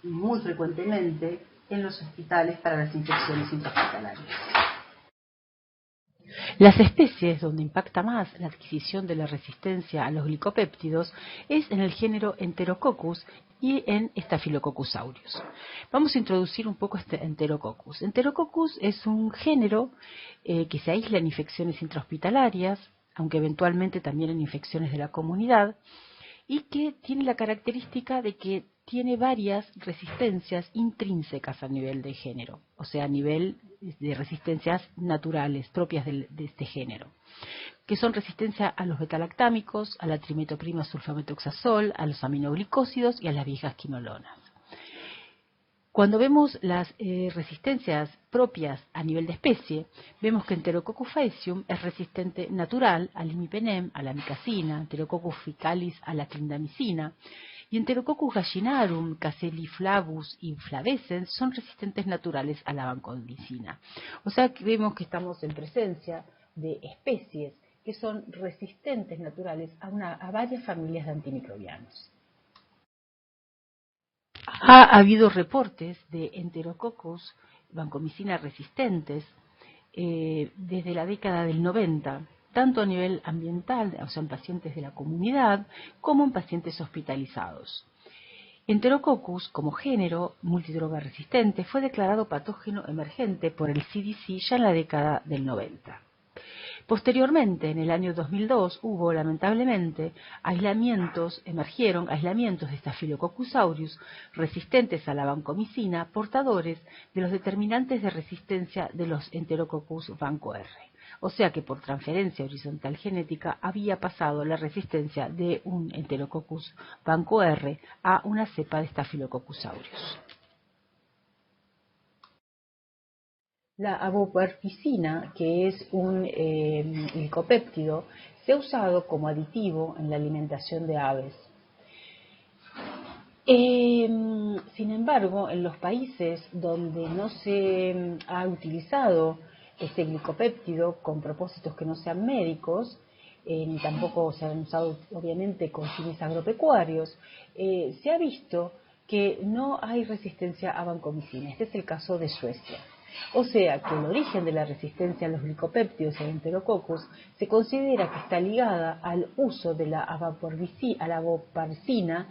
A: muy frecuentemente en los hospitales para las infecciones intrahospitalarias. Las especies donde impacta más la adquisición de la resistencia a los glicopéptidos es en el género Enterococcus y en Staphylococcus aureus. Vamos a introducir un poco este Enterococcus. Enterococcus es un género que se aísla en infecciones intrahospitalarias, aunque eventualmente también en infecciones de la comunidad, y que tiene la característica de que tiene varias resistencias intrínsecas a nivel de género, o sea, a nivel de resistencias naturales propias de este género, que son resistencia a los betalactámicos, a la trimetoprima sulfametoxazol, a los aminoglicósidos y a las viejas quinolonas. Cuando vemos las resistencias propias a nivel de especie, vemos que Enterococcus faecium es resistente natural al imipenem, a la amicacina, Enterococcus faecalis a la clindamicina, Y Enterococcus gallinarum, Caseliflavus y flavescens son resistentes naturales a la vancomicina. O sea que vemos que estamos en presencia de especies que son resistentes naturales a varias familias de antimicrobianos. Ha habido reportes de Enterococcus vancomicina resistentes desde la década del 90, tanto a nivel ambiental, o sea, en pacientes de la comunidad, como en pacientes hospitalizados. Enterococcus, como género multidroga resistente, fue declarado patógeno emergente por el CDC ya en la década del 90. Posteriormente, en el año 2002, hubo lamentablemente emergieron aislamientos de Staphylococcus aureus resistentes a la vancomicina, portadores de los determinantes de resistencia de los Enterococcus vanco-R. O sea que por transferencia horizontal genética había pasado la resistencia de un Enterococcus vanco-R a una cepa de Staphylococcus aureus. La avoparcina, que es un glicopéptido, se ha usado como aditivo en la alimentación de aves. Sin embargo, en los países donde no se ha utilizado este glicopéptido con propósitos que no sean médicos, ni tampoco se han usado obviamente con fines agropecuarios, se ha visto que no hay resistencia a vancomicina. Este es el caso de Suecia. O sea que el origen de la resistencia a los glicopéptidos y al Enterococcus se considera que está ligada al uso de la avoparcina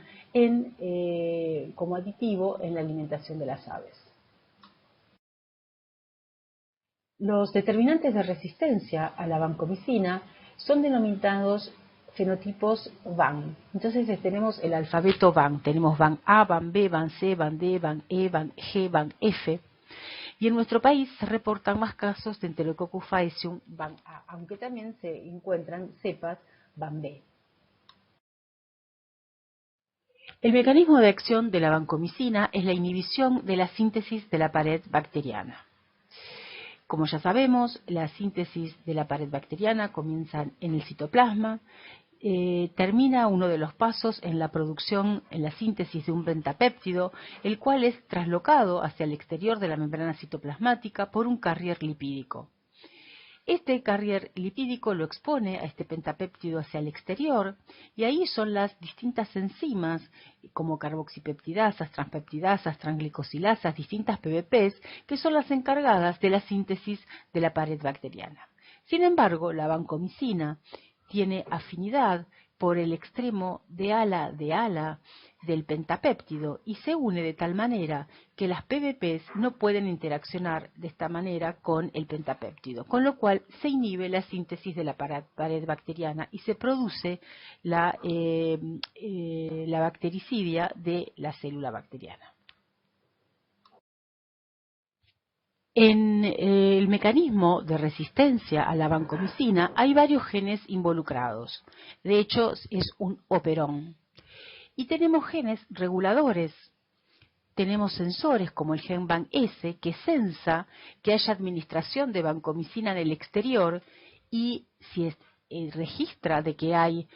A: como aditivo en la alimentación de las aves. Los determinantes de resistencia a la vancomicina son denominados fenotipos VAN. Entonces tenemos el alfabeto VAN. Tenemos VAN A, VAN B, VAN C, VAN D, VAN E, VAN G, VAN F. Y en nuestro país se reportan más casos de Enterococcus faecium VAN A, aunque también se encuentran cepas VAN B. El mecanismo de acción de la vancomicina es la inhibición de la síntesis de la pared bacteriana. Como ya sabemos, la síntesis de la pared bacteriana comienza en el citoplasma, termina uno de los pasos en la producción, en la síntesis de un pentapéptido, el cual es traslocado hacia el exterior de la membrana citoplasmática por un carrier lipídico. Este carrier lipídico lo expone a este pentapéptido hacia el exterior y ahí son las distintas enzimas como carboxipeptidasas, transpeptidasas, transglicosilasas, distintas PBPs que son las encargadas de la síntesis de la pared bacteriana. Sin embargo, la vancomicina tiene afinidad por el extremo de ala del pentapéptido y se une de tal manera que las PBPs no pueden interaccionar de esta manera con el pentapéptido, con lo cual se inhibe la síntesis de la pared bacteriana y se produce la bactericidia de la célula bacteriana. En el mecanismo de resistencia a la vancomicina hay varios genes involucrados. De hecho, es un operón. Y tenemos genes reguladores. Tenemos sensores como el gen VAN-S que sensa que haya administración de vancomicina en el exterior y si registra de que hay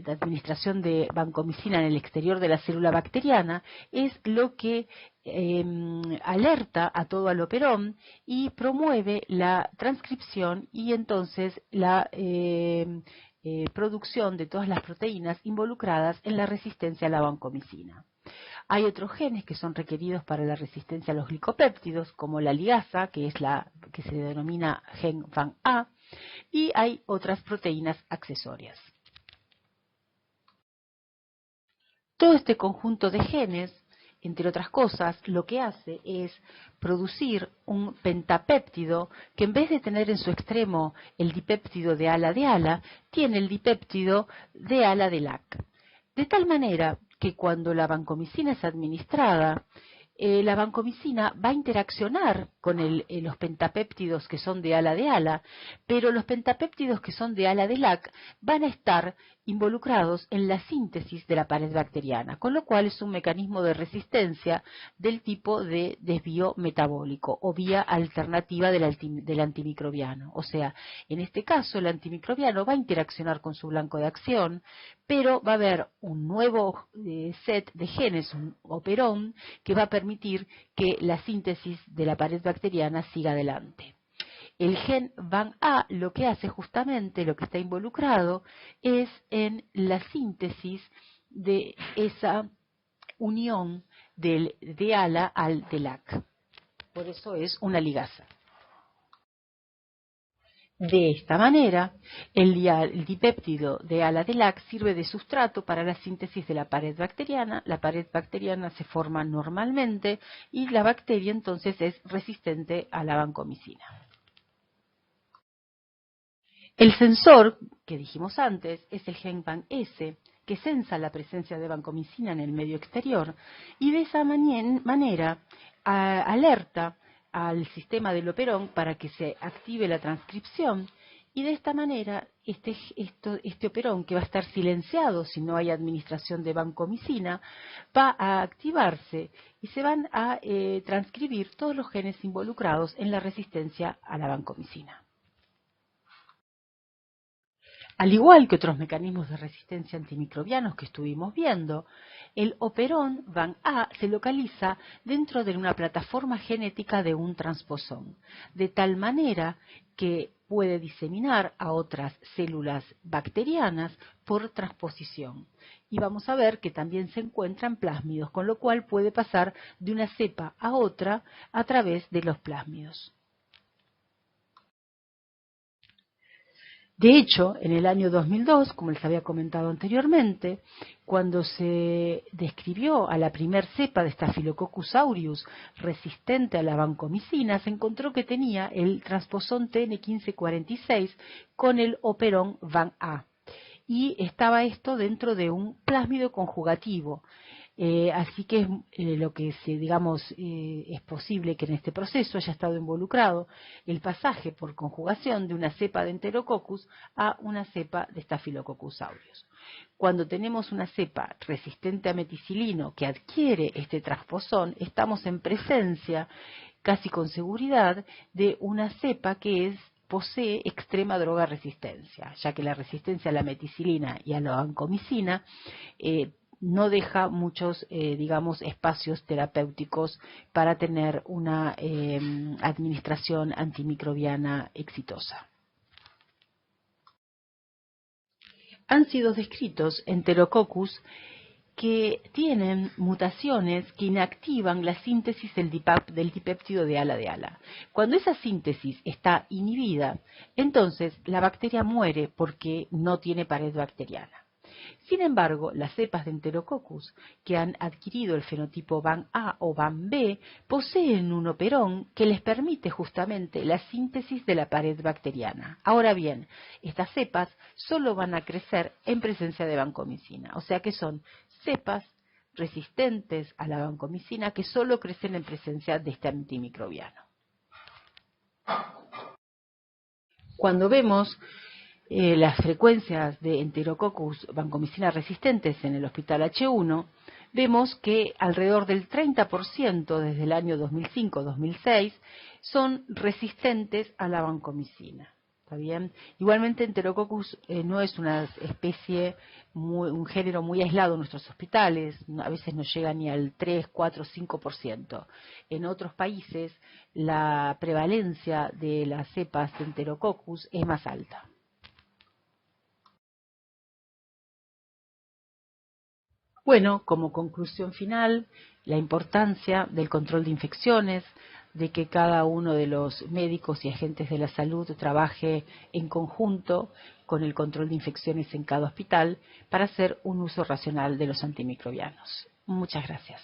A: administración de vancomicina en el exterior de la célula bacteriana, es lo que alerta a todo al operón y promueve la transcripción y entonces la producción de todas las proteínas involucradas en la resistencia a la vancomicina. Hay otros genes que son requeridos para la resistencia a los glicopéptidos, como la ligasa, que es la que se denomina gen VAN-A, y hay otras proteínas accesorias. Todo este conjunto de genes, entre otras cosas, lo que hace es producir un pentapéptido que en vez de tener en su extremo el dipéptido de ala, tiene el dipéptido de ala de LAC. De tal manera que cuando la vancomicina es administrada, la vancomicina va a interaccionar con los pentapéptidos que son de ala, pero los pentapéptidos que son de ala de LAC van a estar involucrados en la síntesis de la pared bacteriana, con lo cual es un mecanismo de resistencia del tipo de desvío metabólico o vía alternativa del antimicrobiano. O sea, en este caso el antimicrobiano va a interaccionar con su blanco de acción, pero va a haber un nuevo set de genes, un operón, que va a permitir que la síntesis de la pared bacteriana siga adelante. El gen VAN-A lo que hace justamente, lo que está involucrado, es en la síntesis de esa unión de ALA al DELAC. Por eso es una ligasa. De esta manera, el dipéptido de ALA-DELAC sirve de sustrato para la síntesis de la pared bacteriana. La pared bacteriana se forma normalmente y la bacteria entonces es resistente a la vancomicina. El sensor, que dijimos antes, es el gen VAN-S, que sensa la presencia de vancomicina en el medio exterior y de esa manera alerta al sistema del operón para que se active la transcripción y de esta manera este operón, que va a estar silenciado si no hay administración de vancomicina, va a activarse y se van a transcribir todos los genes involucrados en la resistencia a la vancomicina. Al igual que otros mecanismos de resistencia antimicrobianos que estuvimos viendo, el operón VAN-A se localiza dentro de una plataforma genética de un transposón, de tal manera que puede diseminar a otras células bacterianas por transposición. Y vamos a ver que también se encuentran plásmidos, con lo cual puede pasar de una cepa a otra a través de los plásmidos. De hecho, en el año 2002, como les había comentado anteriormente, cuando se describió a la primer cepa de Staphylococcus aureus resistente a la vancomicina, se encontró que tenía el transposón TN1546 con el operón VAN-A. Y estaba esto dentro de un plásmido conjugativo. Así que lo que es posible que en este proceso haya estado involucrado el pasaje por conjugación de una cepa de Enterococcus a una cepa de Staphylococcus aureus. Cuando tenemos una cepa resistente a meticilino que adquiere este transposón, estamos en presencia, casi con seguridad, de una cepa que posee extrema droga resistencia, ya que la resistencia a la meticilina y a la vancomicina no deja muchos, espacios terapéuticos para tener una administración antimicrobiana exitosa. Han sido descritos Enterococcus que tienen mutaciones que inactivan la síntesis del dipéptido de ALA. Cuando esa síntesis está inhibida, entonces la bacteria muere porque no tiene pared bacteriana. Sin embargo, las cepas de Enterococcus que han adquirido el fenotipo VAN-A o VAN-B poseen un operón que les permite justamente la síntesis de la pared bacteriana. Ahora bien, estas cepas solo van a crecer en presencia de vancomicina, o sea que son cepas resistentes a la vancomicina que solo crecen en presencia de este antimicrobiano. Cuando vemos las frecuencias de Enterococcus vancomicina resistentes en el hospital H1, vemos que alrededor del 30% desde el año 2005-2006 son resistentes a la vancomicina. ¿Está bien? Igualmente Enterococcus no es una especie, un género muy aislado en nuestros hospitales, a veces no llega ni al 3, 4, 5%. En otros países la prevalencia de las cepas de Enterococcus es más alta. Bueno, como conclusión final, la importancia del control de infecciones, de que cada uno de los médicos y agentes de la salud trabaje en conjunto con el control de infecciones en cada hospital para hacer un uso racional de los antimicrobianos. Muchas gracias.